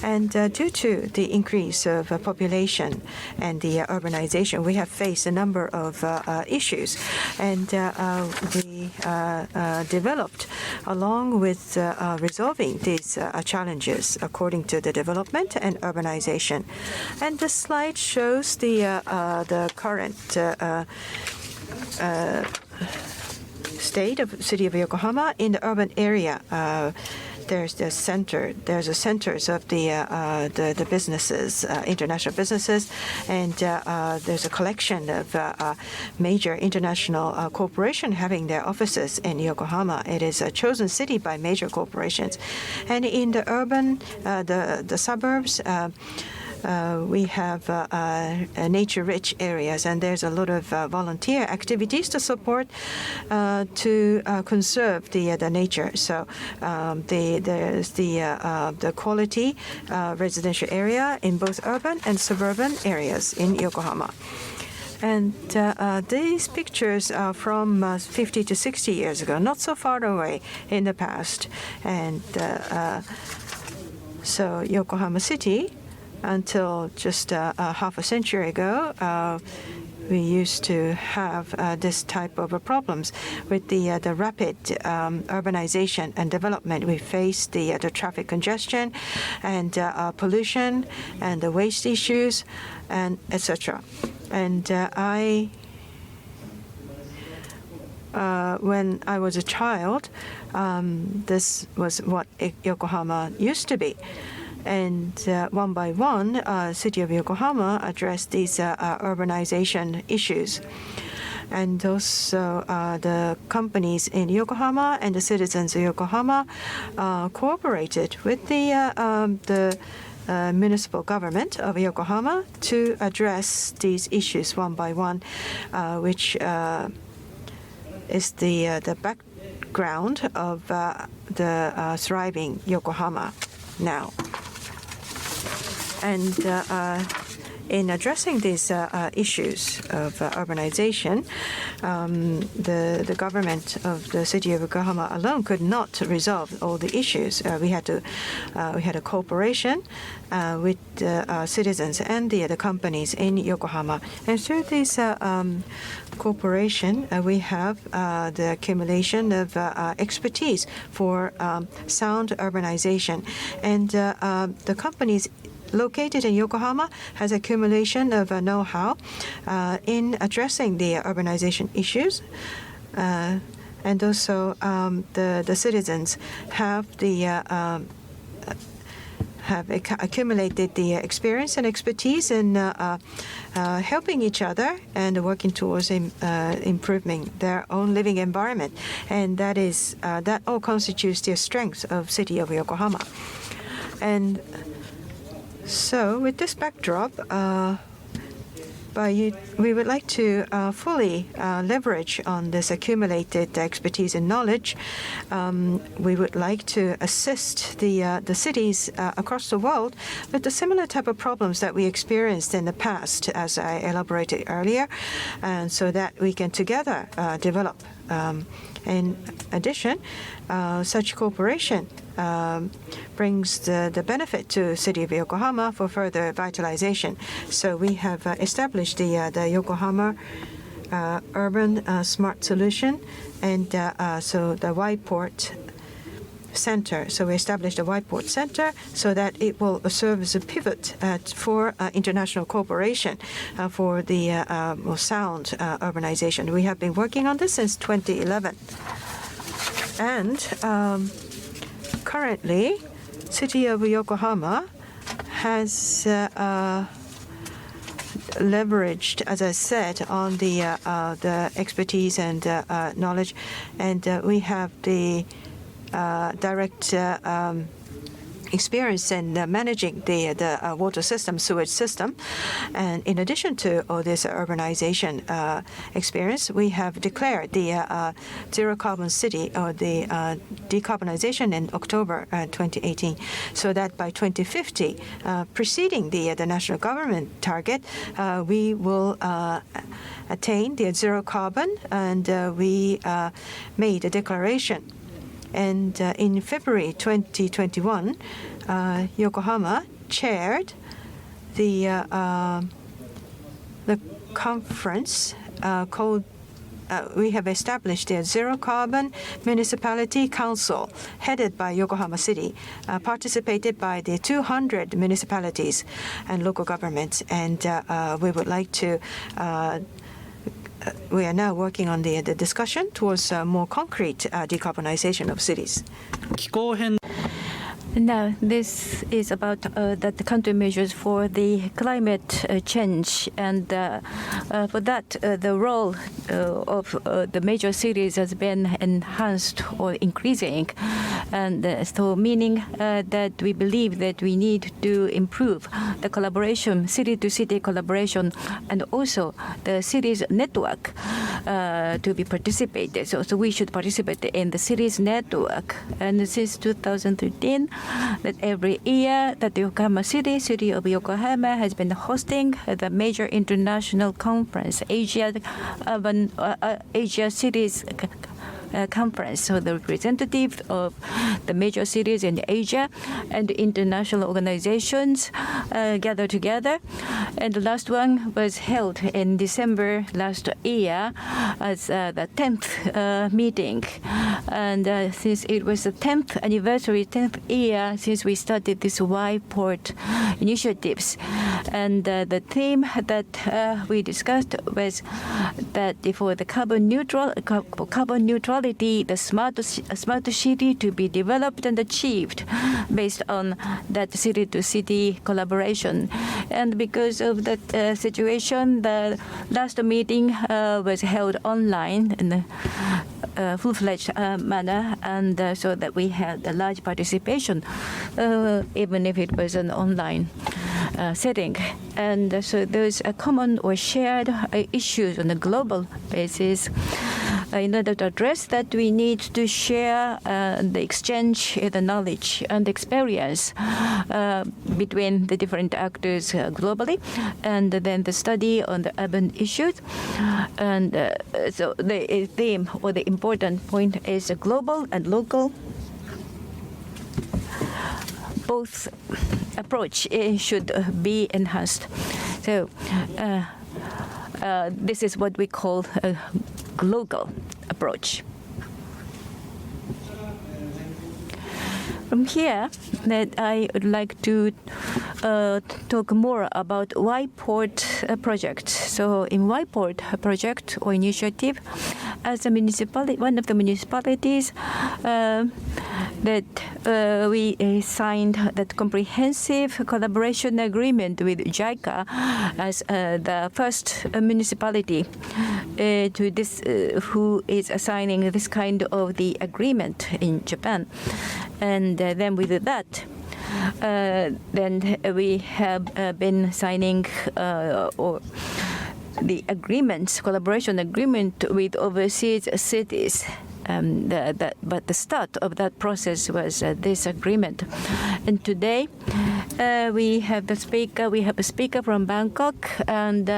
and due to the increase of population and the urbanization, we have faced a number of issues, and we developed along with resolving these challenges according to the development and urbanization. And the slide shows the current state of the city of Yokohama in the urban area. There's the centers of the businesses, international businesses, and there's a collection of major international corporations having their offices in Yokohama. It is a chosen city by major corporations, and in the urban, the suburbs. We have nature-rich areas, and there's a lot of volunteer activities to support to conserve the nature. So there's the quality residential area in both urban and suburban areas in Yokohama. And these pictures are from 50 to 60 years ago, not so far away in the past. And so Yokohama City, until just half a century ago, we used to have this type of problems with the rapid urbanization and development. We faced the traffic congestion and pollution and the waste issues and etc. And when I was a child, this was what Yokohama used to be. And one by one, city of Yokohama addressed these urbanization issues. And also the companies in Yokohama and the citizens of Yokohama cooperated with the municipal government of Yokohama to address these issues one by one, which is the background of the thriving Yokohama now. And in addressing these issues of urbanization, the government of the city of Yokohama alone could not resolve all the issues. We had a cooperation with citizens and the companies in Yokohama, and through this cooperation, we have the accumulation of expertise for sound urbanization, and the companies located in Yokohama has accumulation of know-how in addressing the urbanization issues, and also the citizens have accumulated the experience and expertise in helping each other and working towards improving their own living environment, and that all constitutes the strength of city of Yokohama. And so with this backdrop, we would like to fully leverage on this accumulated expertise and knowledge. We would like to assist the cities across the world with the similar type of problems that we experienced in the past, as I elaborated earlier, and so that we can together develop. In addition, such cooperation brings the benefit to City of Yokohama for further vitalization. So we have established the Yokohama Urban Smart Solution, and so the Whiteport Center. So we established a Whiteport Center so that it will serve as a pivot for international cooperation for the more sound urbanization. We have been working on this since 2011. And currently, City of Yokohama has leveraged, as I said, on the expertise and knowledge, and we have the direct experience in managing the water system, sewage system. And in addition to all this urbanization experience, we have declared the zero carbon city or the decarbonization in October 2018, so that by 2050, preceding the national government target, we will attain the zero carbon, and we made a declaration. And in February 2021, Yokohama chaired the conference called. We have established a Zero Carbon Municipality Council headed by Yokohama City, participated by the 200 municipalities and local governments. And we would like to. We are now working on the discussion towards more concrete decarbonization of cities. Now, this is about the countermeasures for the climate change, and for that, the role of the major cities has been enhanced or increasing, and so meaning that we believe that we need to improve the collaboration, city-to-city collaboration, and also the cities network to be participated. So we should participate in the cities network, and since 2013. That every year that the Yokohama City of Yokohama has been hosting the major international conference, Asia Cities Conference. So the representative of the major cities in Asia and international organizations gather together. And the last one was held in December last year as the 10th meeting. And since it was the 10th anniversary, 10th year since we started this Whiteport initiatives. And the theme that we discussed was that for the carbon neutrality, the smart city to be developed and achieved based on that city-to-city collaboration. And because of that situation, the last meeting was held online in a full-fledged manner, and so that we had a large participation, even if it was an online setting. And so those common or shared issues on a global basis. In order to address that, we need to share the exchange, the knowledge and experience between the different actors globally, and then the study on the urban issues. And so the theme or the important point is global and local. Both approach should be enhanced. So this is what we call a global approach. From here, that I would like to talk more about Whiteport project. So in Whiteport project or initiative, as a municipality, one of the municipalities that we signed that comprehensive collaboration agreement with JICA as the first municipality to this who is assigning this kind of the agreement in Japan. And then with that, then we have been signing or the agreements, collaboration agreement with overseas cities. But the start of that process was this agreement. And today we have a speaker from Bangkok, and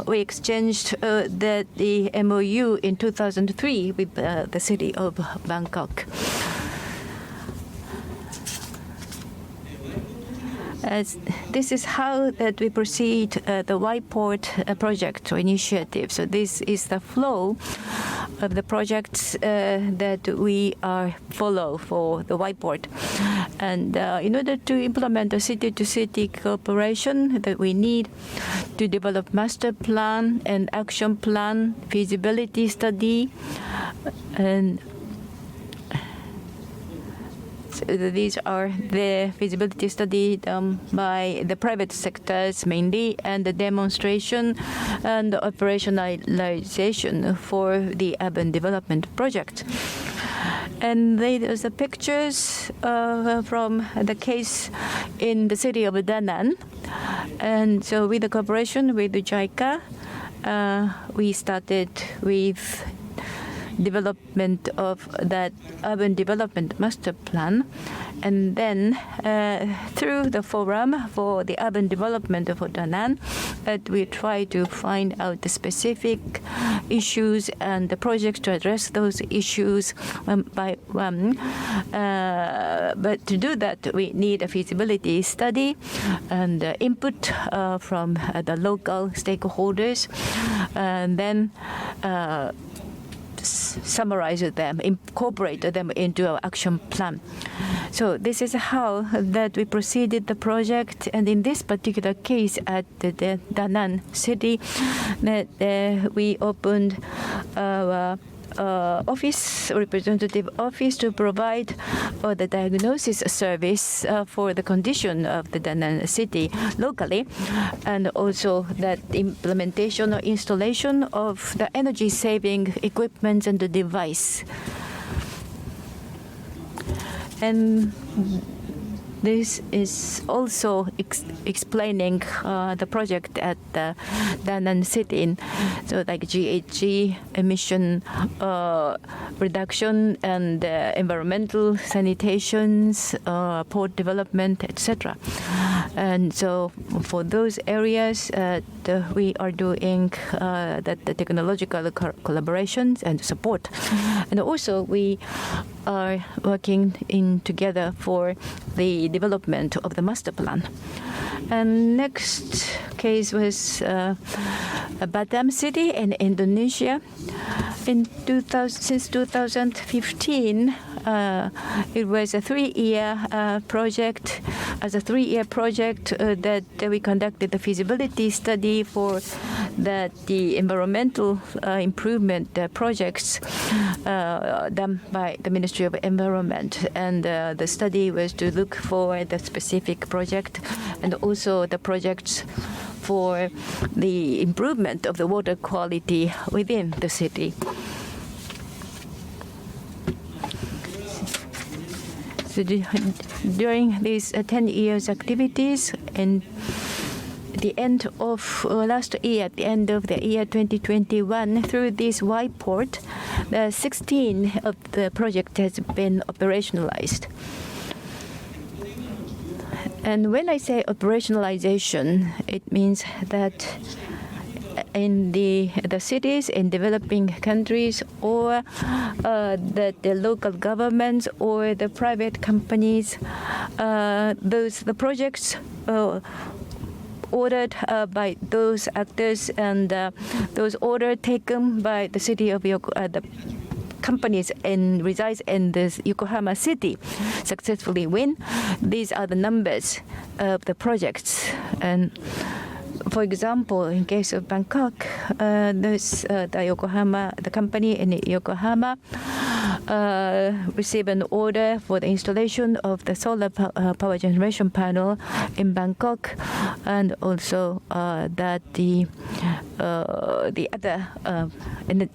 we exchanged the MOU in 2003 with the city of Bangkok. This is how that we proceed the Y-port project or initiative. So this is the flow of the projects that we follow for the Y-port. And in order to implement a city-to-city cooperation, that we need to develop master plan and action plan, feasibility study, and these are the feasibility study done by the private sectors mainly, and the demonstration and the operationalization for the urban development project. And there's the pictures from the case in the city of Da Nang. And so with the cooperation with the JICA, we started with development of that urban development master plan, and then through the forum for the urban development for Da Nang, we try to find out the specific issues and the projects to address those issues one by one. But to do that, we need a feasibility study and input from the local stakeholders, and then summarize them, incorporate them into our action plan. So this is how that we proceeded the project. And in this particular case at the Da Nang city, that we opened our representative office to provide the diagnosis service for the condition of the Da Nang city locally, and also that implementation or installation of the energy saving equipment and the device. And this is also explaining the project at the Da Nang city. So like GHG emission reduction and environmental sanitations, port development, etc. And so for those areas, we are doing the technological collaborations and support. And also we are working together for the development of the master plan. And next case was Batam city in Indonesia. Since 2015, it was a 3-year project. As a 3-year project that we conducted the feasibility study for the environmental improvement projects done by the Ministry of Environment. And the study was to look for the specific project and also the projects for the improvement of the water quality within the city. So during these 10 years activities, and the end of last year, at the end of the year 2021, through this Y-port, 16 of the project has been operationalized. And when I say operationalization, it means that in the cities in developing countries, or the local governments or the private companies, the projects ordered by those actors, and those orders taken by the city of the companies resides in this Yokohama city successfully win. These are the numbers of the projects. And for example, in case of Bangkok, the company in Yokohama received an order for the installation of the solar power generation panel in Bangkok, and also that the other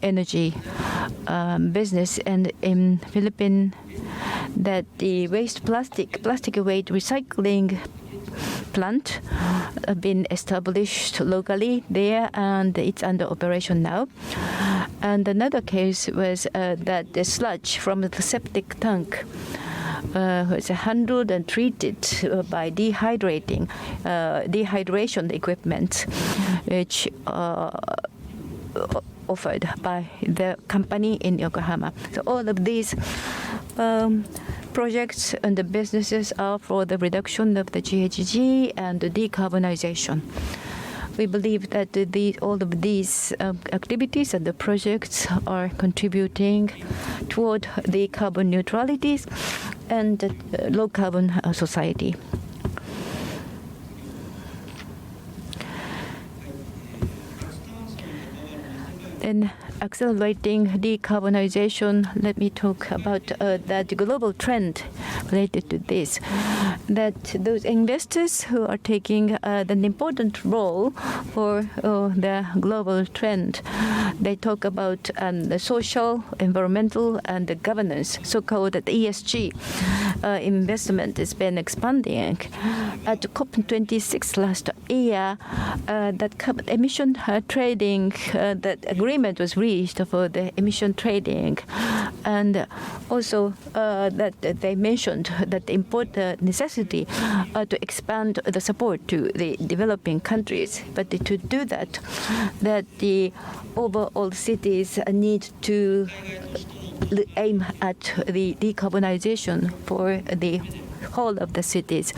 energy business, and in Philippines that the plastic waste recycling plant have been established locally there, and it's under operation now. And another case was that the sludge from the septic tank was handled and treated by dehydration equipment, which offered by the company in Yokohama. So all of these projects and the businesses are for the reduction of the GHG and the decarbonization. We believe that all of these activities and the projects are contributing toward the carbon neutrality and low carbon society. In accelerating decarbonization, let me talk about that global trend related to this. That those investors who are taking an important role for the global trend, they talk about the social, environmental, and the governance, so-called ESG investment has been expanding. At COP26 last year, that emission trading, that agreement was reached for the emission trading, and also that they mentioned that the important necessity to expand the support to the developing countries. But to do that, that the overall cities need to aim at the decarbonization for the whole of the cities,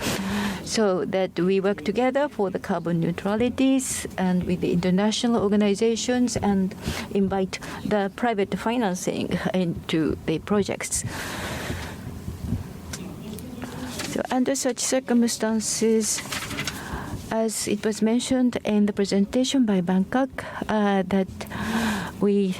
so that we work together for the carbon neutralities and with the international organizations and invite the private financing into the projects. So under such circumstances, as it was mentioned in the presentation by Bangkok, that we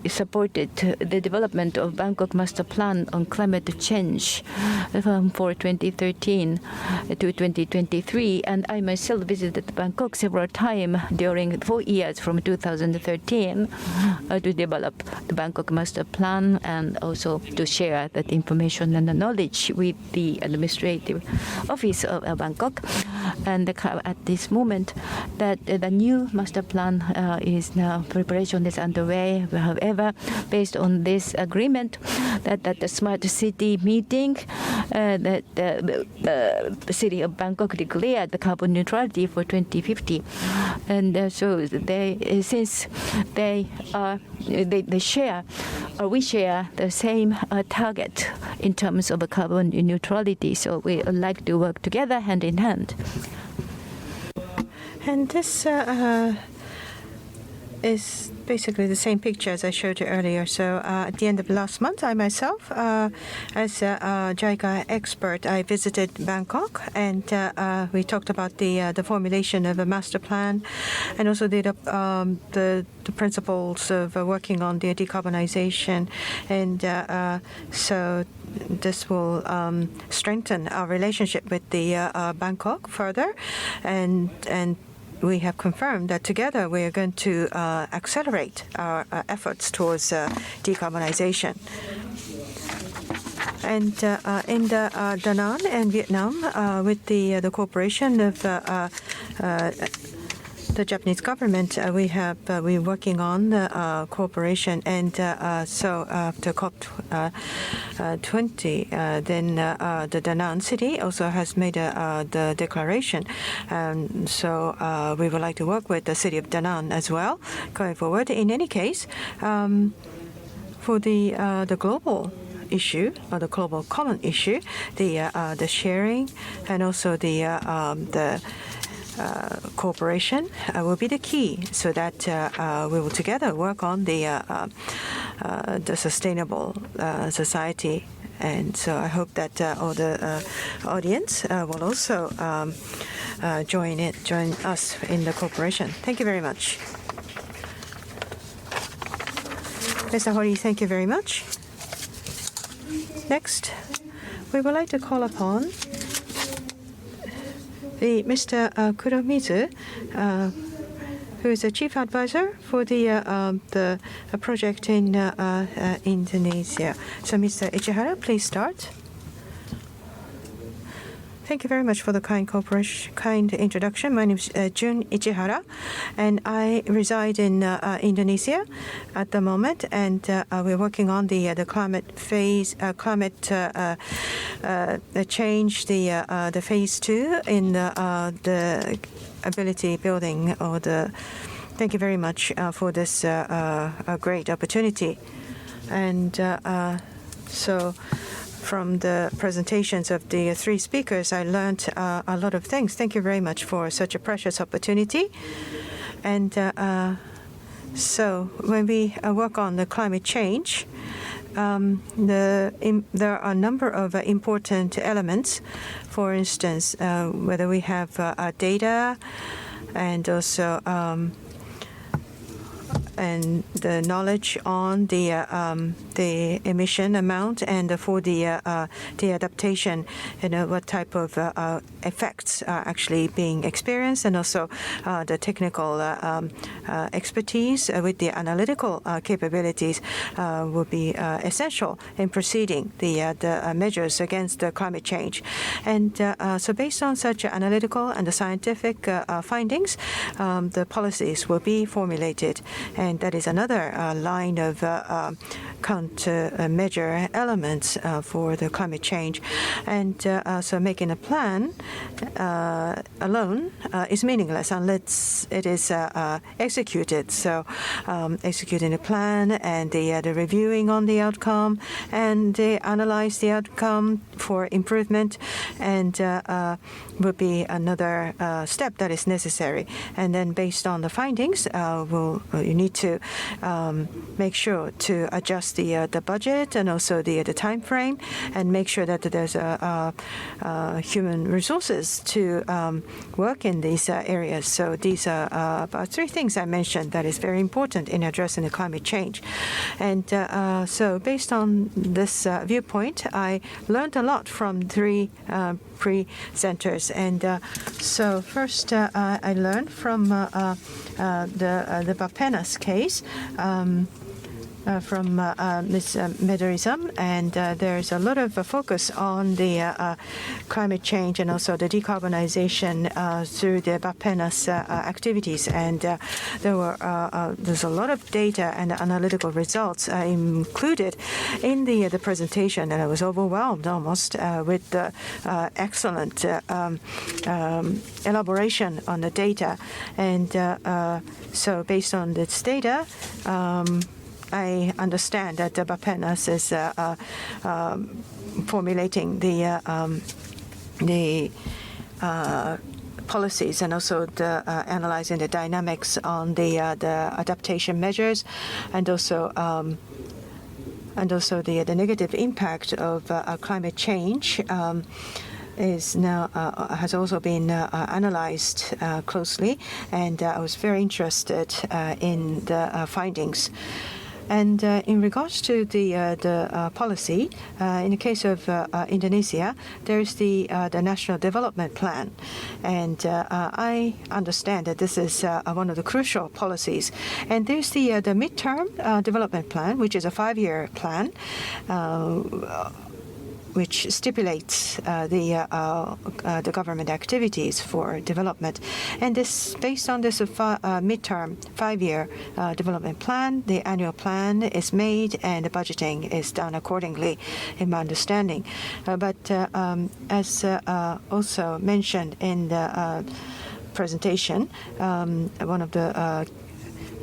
supported the development of Bangkok Master Plan on climate change for 2013 to 2023. And I myself visited Bangkok several times during 4 years from 2013 to develop the Bangkok Master Plan and also to share that information and the knowledge with the administrative office of Bangkok. And at this moment, that the new master plan is now preparation is underway. However, based on this agreement, that the smart city meeting, that the city of Bangkok declared the carbon neutrality for 2050, and so since they share, or we share the same target in terms of carbon neutrality. So we would like to work together hand in hand. And this is basically the same picture as I showed you earlier. So at the end of last month, I myself, as a JICA expert, I visited Bangkok, and we talked about the formulation of a master plan, and also the principles of working on the decarbonization. And so this will strengthen our relationship with the Bangkok further, and we have confirmed that together we are going to accelerate our efforts towards decarbonization. And in the Da Nang and Vietnam, with the cooperation of the Japanese government, we're working on cooperation, and so after COP20, then the Da Nang city also has made the declaration, so we would like to work with the city of Da Nang as well going forward. In any case, for the global issue, or the global common issue, the sharing and also the cooperation will be the key, so that we will together work on the sustainable society. And so I hope that all the audience will also join us in the cooperation. Thank you very much. Mr. Hori, thank you very much. Next, we would like to call upon Mr. Kuromizu, who is the chief advisor for the project in Indonesia. So, Mr. Ichihara, please start. Thank you very much for the kind introduction. My name is Junichihara, and I reside in Indonesia at the moment. And we're working on the climate phase, climate change, the phase 2 in the ability building. Thank you very much for this great opportunity. And so, from the presentations of the three speakers, I learned a lot of things. Thank you very much for such a precious opportunity. And so when we work on the climate change, there are a number of important elements. For instance, whether we have data and also and the knowledge on the emission amount and for the adaptation, what type of effects are actually being experienced, and also the technical expertise with the analytical capabilities will be essential in proceeding the measures against the climate change. And so based on such analytical and the scientific findings, the policies will be formulated. And that is another line of countermeasure elements for the climate change. And so making a plan alone is meaningless unless it is executed. So executing a plan and the reviewing on the outcome and analyze the outcome for improvement and will be another step that is necessary. And then based on the findings, you need to make sure to adjust the budget and also the time frame, and make sure that there's human resources to work in these areas. So these are about three things I mentioned that is very important in addressing the climate change. And so based on this viewpoint, I learned a lot from three presenters. And so first I learned from the BAPPENAS case from Ms. Medorism, and there's a lot of focus on the climate change and also the decarbonization through the BAPPENAS activities. And there's a lot of data and analytical results included in the presentation, and I was overwhelmed almost with the excellent elaboration on the data. And so based on this data, I understand that the BAPPENAS is formulating the policies and also the analyzing the dynamics on the adaptation measures, and also the negative impact of climate change. Is now has also been analyzed closely, and I was very interested in the findings. And in regards to the policy, in the case of Indonesia, there is the National Development Plan, and I understand that this is one of the crucial policies. And there's the midterm development plan, which is a 5-year plan, which stipulates the government activities for development. And this, based on this midterm 5-year development plan, the annual plan is made and the budgeting is done accordingly, in my understanding. But as also mentioned in the presentation, one of the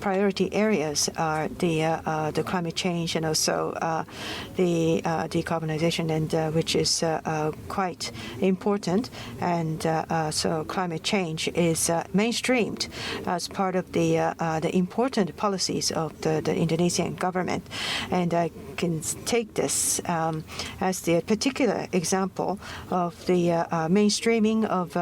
priority areas are the climate change and also the decarbonization, and which is quite important. And so climate change is mainstreamed as part of the important policies of the Indonesian government. And I can take this as the particular example of the mainstreaming of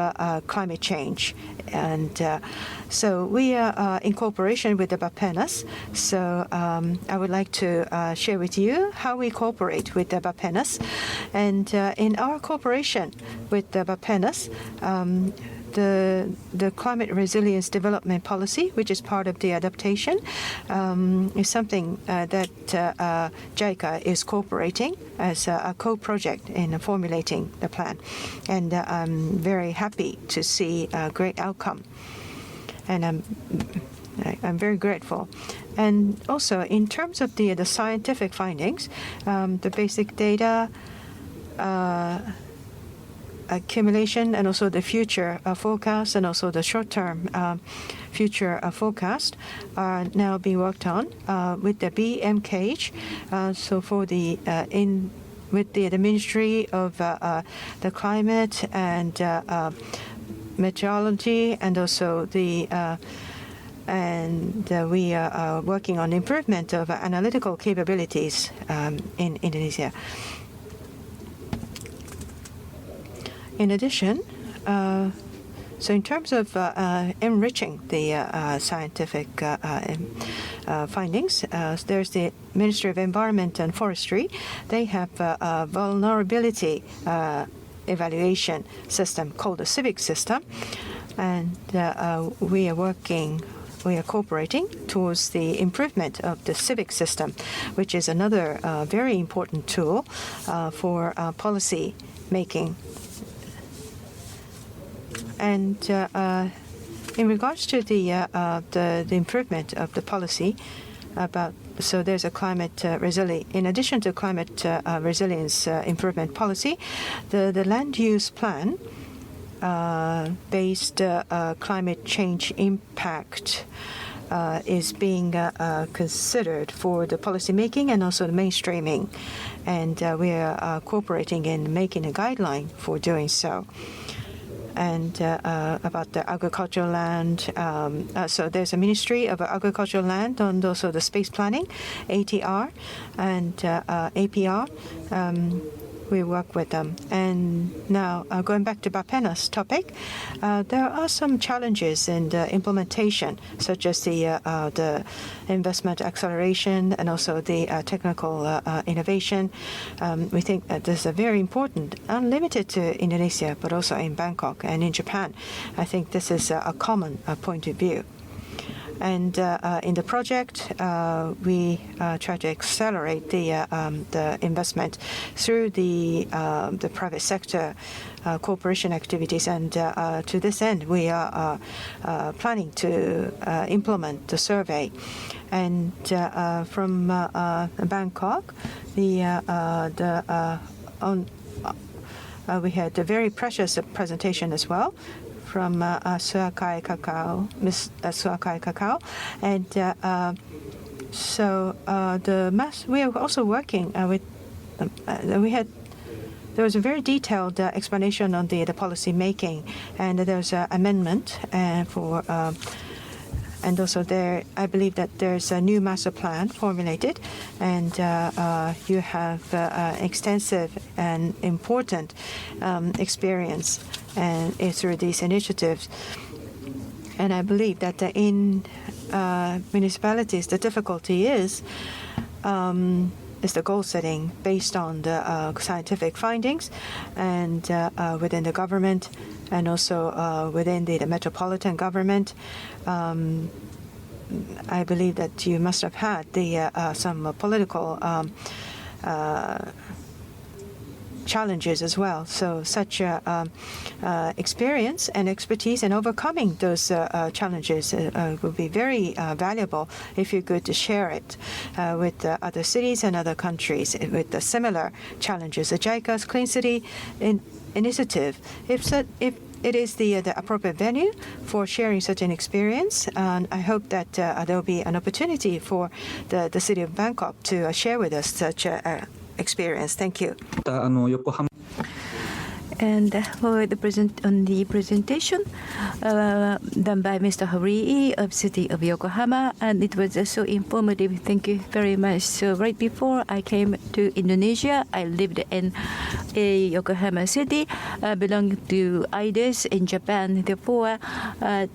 climate change. And so we are in cooperation with the BAPPENAS. So I would like to share with you how we cooperate with the BAPPENAS. And in our cooperation with the BAPPENAS, the climate resilience development policy, which is part of the adaptation, is something that JICA is cooperating as a co-project in formulating the plan. And I'm very happy to see a great outcome. And I'm very grateful. And also, in terms of the scientific findings, the basic data, accumulation, and also the future forecast, and also the short-term future forecast are now being worked on with the BMKH. So for the with the Ministry of the Climate and Meteorology, and also the we are working on improvement of analytical capabilities in Indonesia. In addition, so in terms of enriching the scientific findings, there's the Ministry of Environment and Forestry. They have a vulnerability evaluation system called the CIVIC system, and we are cooperating towards the improvement of the CIVIC system, which is another very important tool for policy making. And in regards to the improvement of the policy, so there's a climate in addition to climate resilience improvement policy, the land use plan based climate change impact is being considered for the policy making and also the mainstreaming, and we are cooperating in making a guideline for doing so. And about the agricultural land, so there's a Ministry of Agricultural Land and also the space planning, ATR, and APR. We work with them. And now, going back to BAPPENAS topic, there are some challenges in the implementation, such as the investment acceleration and also the technical innovation. We think that this is very important, unlimited to Indonesia, but also in Bangkok and in Japan. I think this is a common point of view. And in the project, we try to accelerate the investment through the private sector cooperation activities. And to this end, we are planning to implement the survey. And from Bangkok, we had a very precious presentation as well from Suaykakaow, Miss Suaykakaow, and so we are also working with. There was a very detailed explanation on the policy making, and there was an amendment for. And also there, I believe that there's a new master plan formulated, and you have extensive and important experience and through these initiatives. And I believe that in municipalities, the difficulty is the goal setting based on the scientific findings, and within the government, and also within the metropolitan government. I believe that you must have had some political challenges as well. So such experience and expertise in overcoming those challenges would be very valuable if you could share it with other cities and other countries with the similar challenges. The JICA's Clean City initiative, if it is the appropriate venue for sharing such an experience, and I hope that there will be an opportunity for the city of Bangkok to share with us such experience. Thank you. And for the presentation done by Mr. ORII of City of Yokohama, and it was so informative. Thank you very much. So right before I came to Indonesia, I lived in Yokohama City, belonging to IDES in Japan. Therefore, I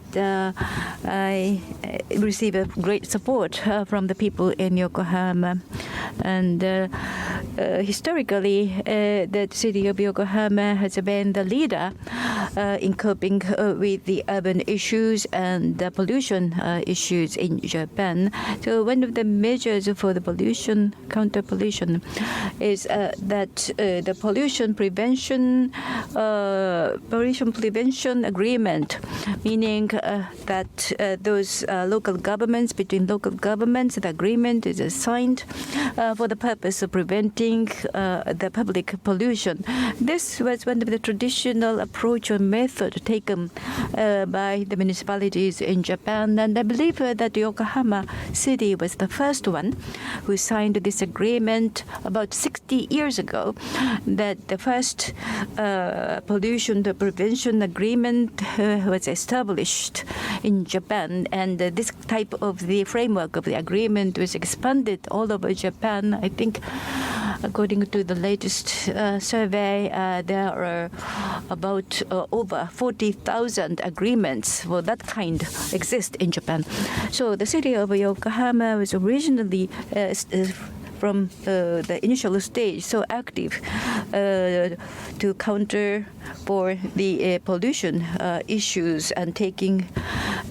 received a great support from the people in Yokohama. And historically, the city of Yokohama has been the leader in coping with the urban issues and the pollution issues in Japan. So one of the measures for the pollution, counter pollution, is that the pollution prevention agreement, meaning that those local governments, between local governments, the agreement is signed for the purpose of preventing the public pollution. This was one of the traditional approach or method taken by the municipalities in Japan, and I believe that Yokohama City was the first one who signed this agreement about 60 years ago. That the first pollution prevention agreement was established in Japan, and this type of the framework of the agreement was expanded all over Japan. I think, according to the latest survey, there are about over 40,000 agreements for that kind exist in Japan. So the city of Yokohama was originally from the initial stage so active to counter for the pollution issues and taking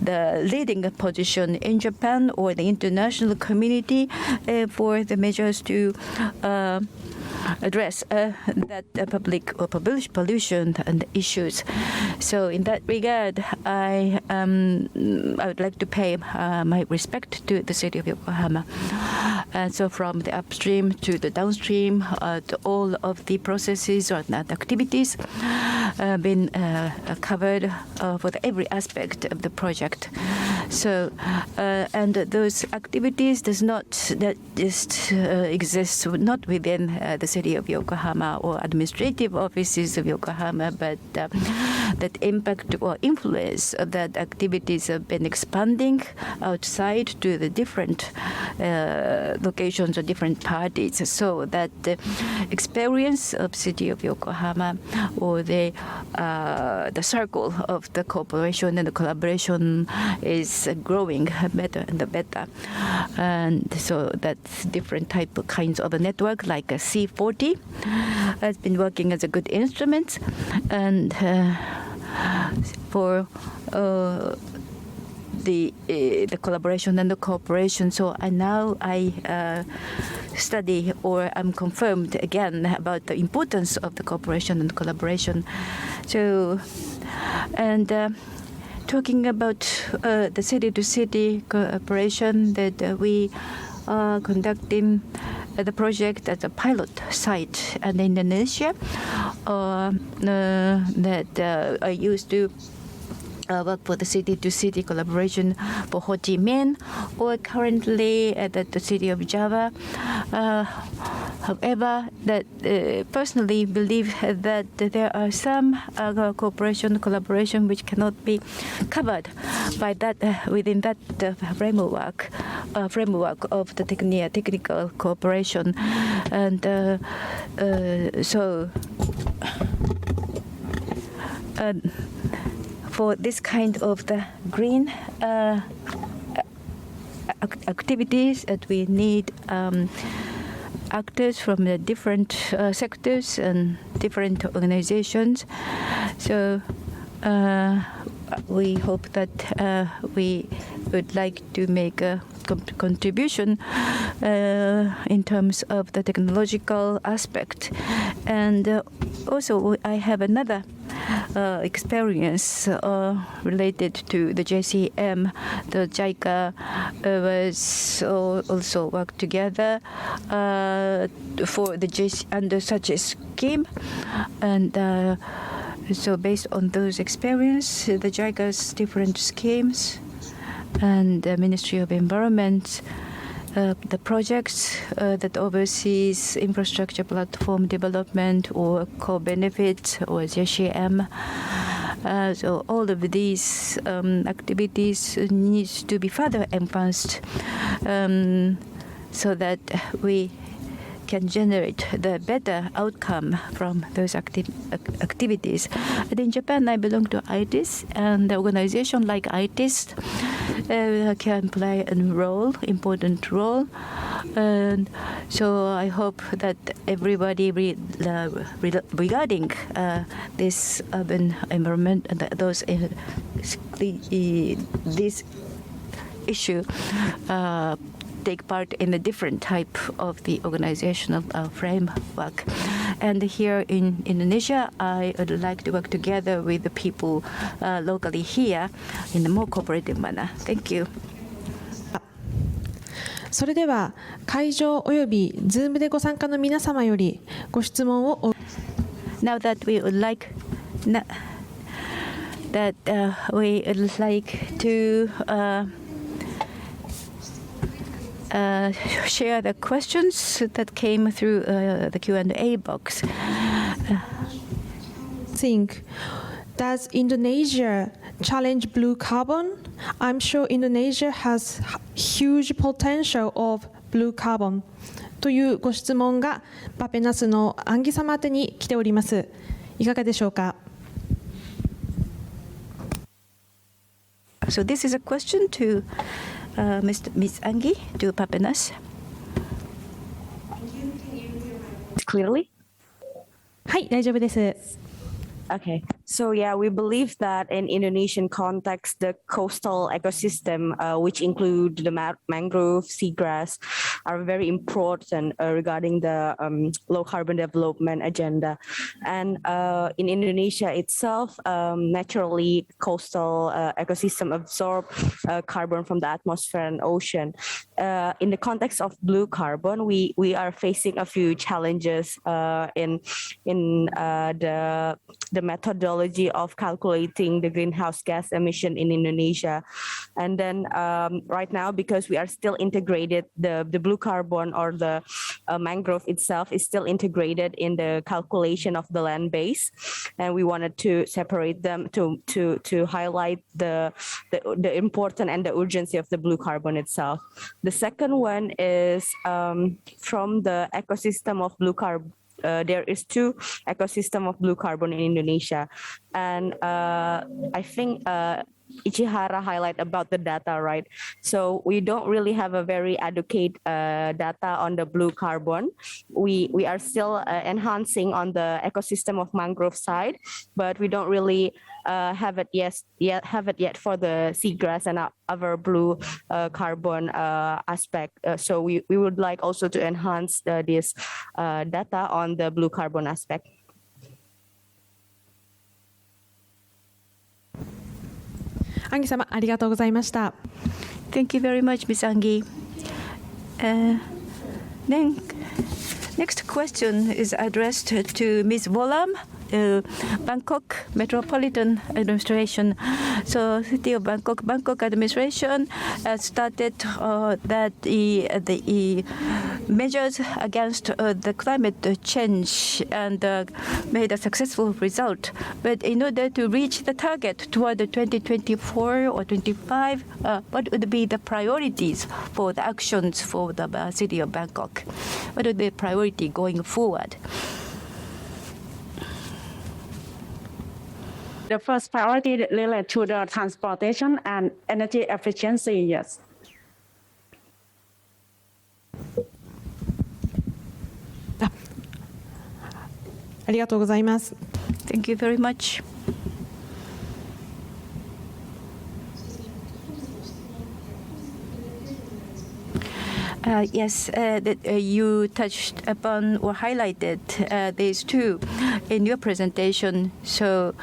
the leading position in Japan or the international community for the measures to address that public or pollution and issues. So in that regard, I would like to pay my respect to the city of Yokohama. And so from the upstream to the downstream, to all of the processes or activities been covered for every aspect of the project. So and those activities does not just exist not within the city of Yokohama or administrative offices of Yokohama, but that impact or influence of that activities have been expanding outside to the different locations or different parties. So that the experience of city of Yokohama or the circle of the cooperation and the collaboration is growing better and better. And so that's different type of kinds of a network like a C40 has been working as a good instrument, and for the collaboration and the cooperation. So I study or I'm confirmed again about the importance of the cooperation and collaboration. So, and talking about the city-to-city cooperation that we are conducting the project as a pilot site in Indonesia, that I used to work for the city-to-city collaboration for Ho Chi Minh, or currently at the city of Java. However, that personally believe that there are some collaboration which cannot be covered by that within that framework of the technical cooperation, and so. For this kind of the green activities, that we need actors from the different sectors and different organizations. So we hope that we would like to make a contribution in terms of the technological aspect. And also I have another experience related to the JCM. The JICA was also worked together for the under such a scheme, and so based on those experience, the JICA's different schemes and the Ministry of Environment the projects that oversees infrastructure platform development or co-benefits or JCM. So all of these activities needs to be further advanced so that we can generate the better outcome from those activities. And in Japan, I belong to ITIS, and the organization like ITIS can play important role. And so I hope that everybody regarding this urban environment and those this issue take part in a different type of the organizational framework. And here in Indonesia, I would like to work together with the people locally here in a more cooperative manner. Thank you. それでは会場および Zoom でご参加の皆様よりご質問を Now that we would like to share the questions that came through the Q&A box. Does Indonesia challenge blue carbon? I'm sure Indonesia has huge potential of blue carbon. というご質問がバペナスのアンギ様宛てに来ております。いかがでしょうか。So this is a question to Ms. Anggi to BAPPENAS. Clearly? はい、大丈夫です。Okay, so yeah, we believe that in Indonesian context, the coastal ecosystem, which include the mangrove, seagrass, are very important regarding the low carbon development agenda. And in Indonesia itself, naturally, coastal ecosystem absorb carbon from the atmosphere and ocean. In the context of blue carbon, we are facing a few challenges in the methodology of calculating the greenhouse gas emission in Indonesia. And then right now, because we are still integrated, the blue carbon or the mangrove itself is still integrated in the calculation of the land base. And we wanted to separate them to highlight the importance and the urgency of the blue carbon itself. The second one is from the ecosystem of blue carbon. There is two ecosystem of blue carbon in Indonesia, and I think ICHIHARA highlight about the data, right? So we don't really have a very adequate data on the blue carbon. We are still enhancing on the ecosystem of mangrove side, but we don't really have it yet for the seagrass and other blue carbon aspect. So we would like also to enhance this data on the blue carbon aspect. アンギ様ありがとうございました。Thank you very much, Ms. Anggi. Then next question is addressed to Ms. Wolam, Bangkok Metropolitan Administration. So City of Bangkok Administration started that the measures against the climate change and made a successful result. But in order to reach the target toward the 2024 or 25, what would be the priorities for the actions for the City of Bangkok? What would be the priority going forward? The first priority related to the transportation and energy efficiency, yes. ありがとうございます。Thank you very much. Yes, that you touched upon or highlighted these two in your presentation, so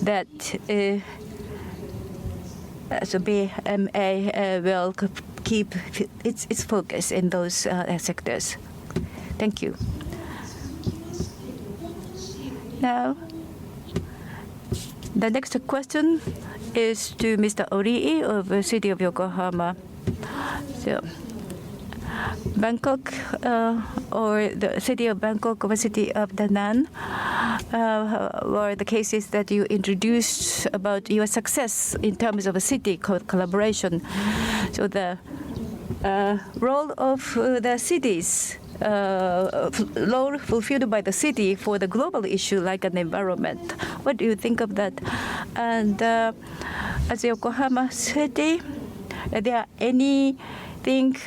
that so BMA will keep its focus in those sectors. Thank you. Now, the next question is to Mr. ORII of the City of Yokohama. So, Bangkok or the city of Bangkok or city of Da Nang were the cases that you introduced about your success in terms of a city collaboration. So the role of the cities, role fulfilled by the city for the global issue like an environment. What do you think of that? And as Yokohama city, are there anything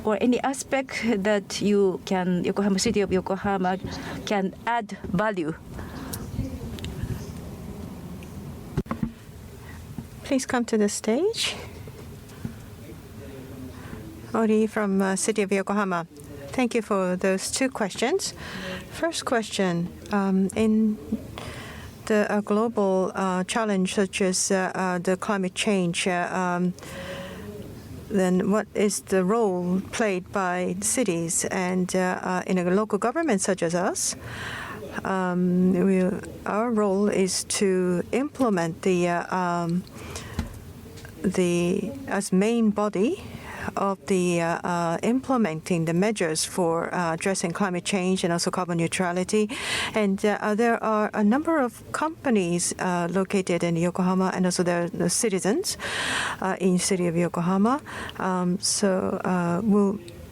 or any aspect that Yokohama City of Yokohama can add value? Please come to the stage. ORII from City of Yokohama. Thank you for those two questions. First question, in the global challenge such as the climate change, then what is the role played by cities and in a local government such as us? Our role is to implement as main body of the implementing the measures for addressing climate change and also carbon neutrality. And there are a number of companies located in Yokohama, and also there are the citizens in the city of Yokohama.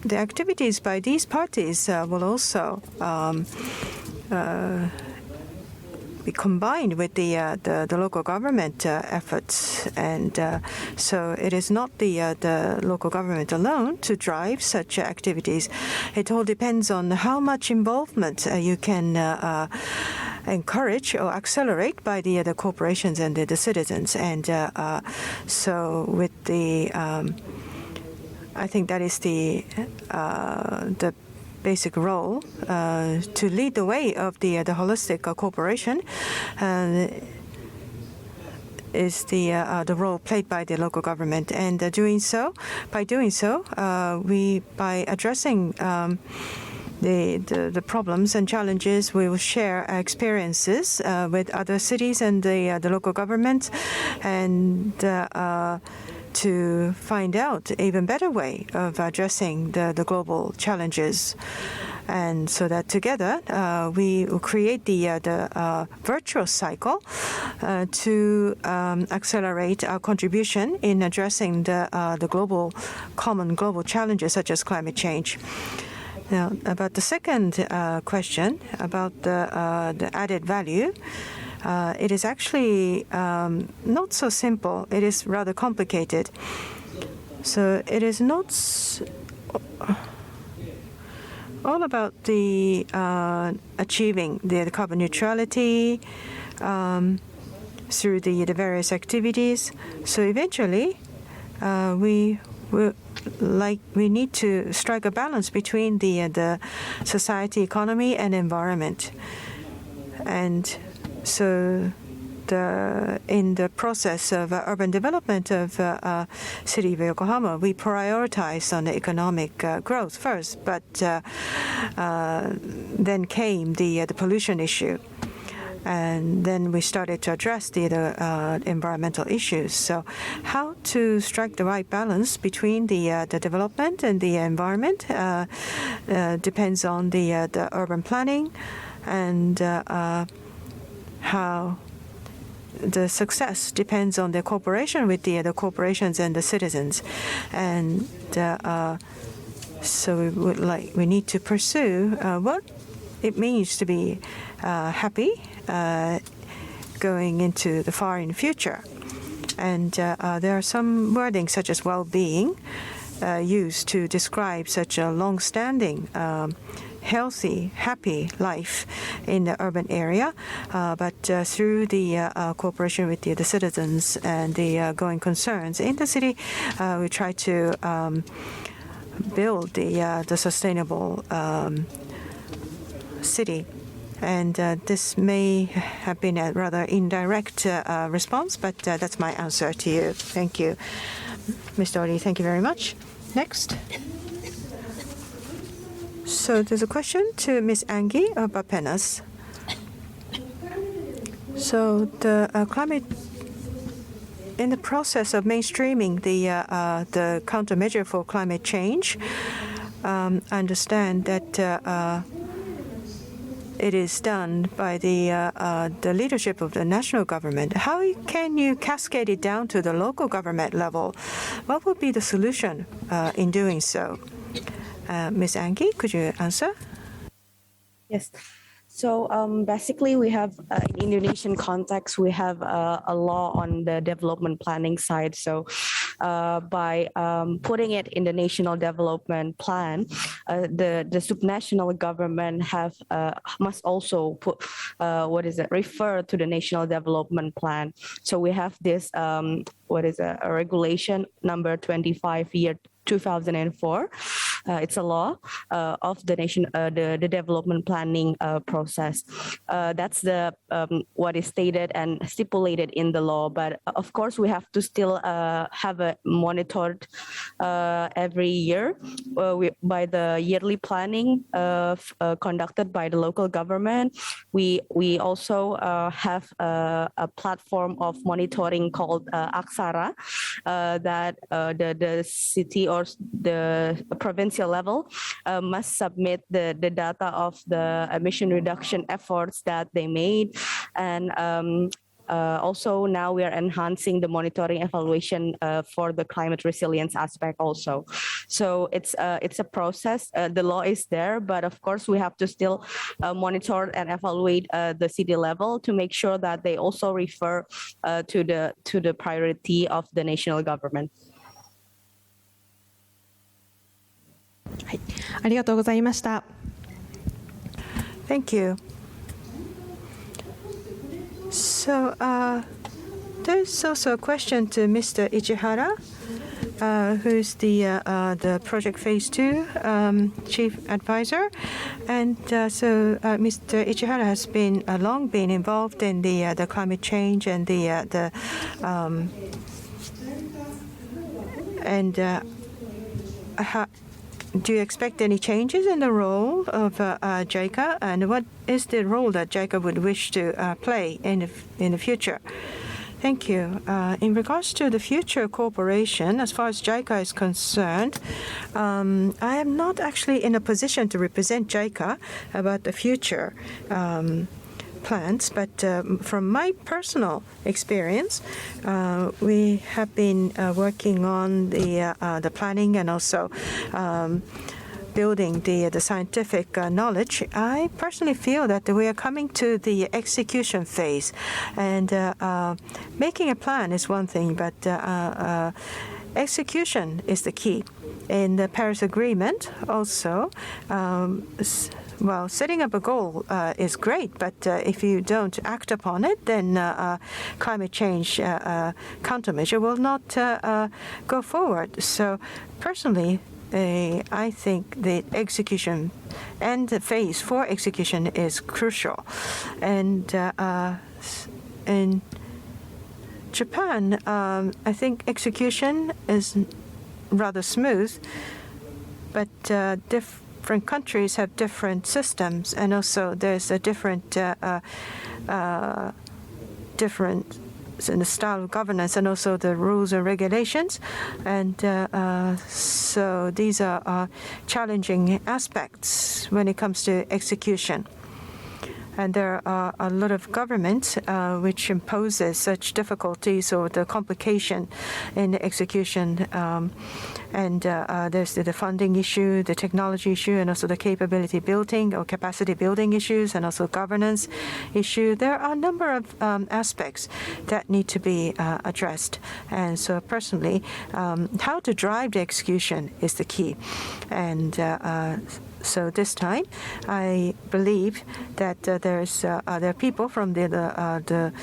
The activities by these parties will also be combined with the local government efforts, and so it is not the local government alone to drive such activities. It all depends on how much involvement you can encourage or accelerate by the corporations and the citizens, and so with the I think that is the basic role to lead the way of the holistic cooperation is the role played by the local government, and by doing so, by addressing the problems and challenges, we will share experiences with other cities and the local governments, and to find out an even better way of addressing the global challenges. And so that together we will create the virtuous cycle to accelerate our contribution in addressing the common global challenges such as climate change. Now, about the second question about the added value, it is actually not so simple. It is rather complicated. So it is not all about the achieving the carbon neutrality through the various activities. So eventually, we need to strike a balance between the society, economy, and environment. And so in the process of urban development of city of Yokohama, we prioritized on the economic growth first, but then came the pollution issue. And then we started to address the environmental issues. So how to strike the right balance between the development and the environment depends on the urban planning, and how the success depends on the cooperation with the corporations and the citizens. And so we need to pursue what it means to be happy going into the far in future. And there are some wording such as well-being used to describe such a long-standing healthy, happy life in the urban area, but through the cooperation with the citizens and the going concerns in the city, we try to build the sustainable city. And this may have been a rather indirect response, but that's my answer to you. Thank you, Mr. ORII. Thank you very much. Next. So there's a question to Ms. Anggi of BAPPENAS. So the climate, in the process of mainstreaming the countermeasure for climate change, understand that it is done by the leadership of the national government. How can you cascade it down to the local government level? What would be the solution in doing so? Ms. Anggi, could you answer? Yes. So basically, we have in Indonesian context, we have a law on the development planning side. So by putting it in the national development plan, the subnational government must also put refer to the national development plan. So we have this a regulation number 25 year 2004. It's a law of the the development planning process. That's the what is stated and stipulated in the law. But of course, we have to still have it monitored every year by the yearly planning conducted by the local government. We also have a platform of monitoring called Aksara that the city or the provincial level must submit the data of the emission reduction efforts that they made. And also now we are enhancing the monitoring evaluation for the climate resilience aspect also. So it's a process. The law is there, but of course we have to still monitor and evaluate the city level to make sure that they also refer to the priority of the national government. はい、ありがとうございました。 Thank you. So there's also a question to Mr. Ichihara, who's the project phase 2 chief advisor, and so Mr. Ichihara has long been involved in the climate change and do you expect any changes in the role of JICA, and what is the role that JICA would wish to play in the future? Thank you. In regards to the future cooperation, as far as JICA is concerned, I am not actually in a position to represent JICA about the future plans, but from my personal experience, we have been working on the planning and also building the scientific knowledge. I personally feel that we are coming to the execution phase, and making a plan is one thing, but execution is the key. In the Paris Agreement also, well, setting up a goal is great, but if you don't act upon it, then climate change countermeasure will not go forward. So personally, I think the execution and the phase for execution is crucial. And in Japan, I think execution is rather smooth, but different countries have different systems, and also there's a different in the style of governance, and also the rules and regulations, and so these are challenging aspects when it comes to execution. And there are a lot of governments which imposes such difficulties or the complication in the execution. And there's the funding issue, the technology issue, and also the capability building or capacity building issues, and also governance issue. There are a number of aspects that need to be addressed. And so personally, how to drive the execution is the key. And so this time, I believe that there are people from the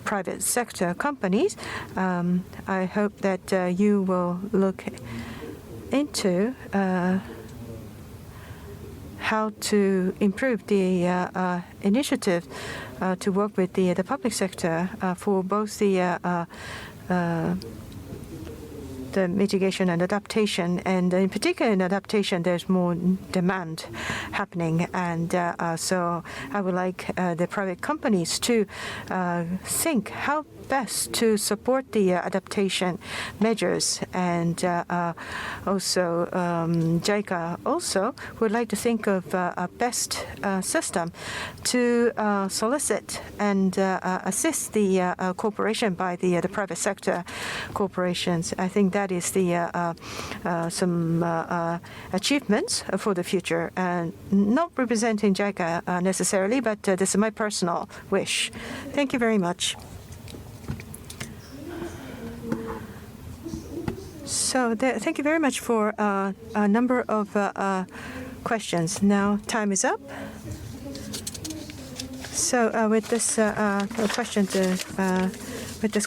private sector companies. I hope that you will look into how to improve the initiative to work with the public sector for both the mitigation and adaptation, and in particular in adaptation there's more demand happening, and so I would like the private companies to think how best to support the adaptation measures. And also JICA also would like to think of a best system to solicit and assist the cooperation by the private sector corporations. I think that is the some achievements for the future. Not representing JICA necessarily, but this is my personal wish. Thank you very much. So thank you very much for a number of questions. Now time is up. So with this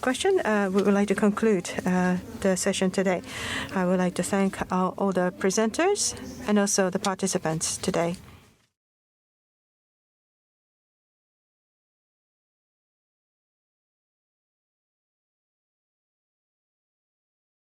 question, we would like to conclude the session today. I would like to thank all the presenters and also the participants today.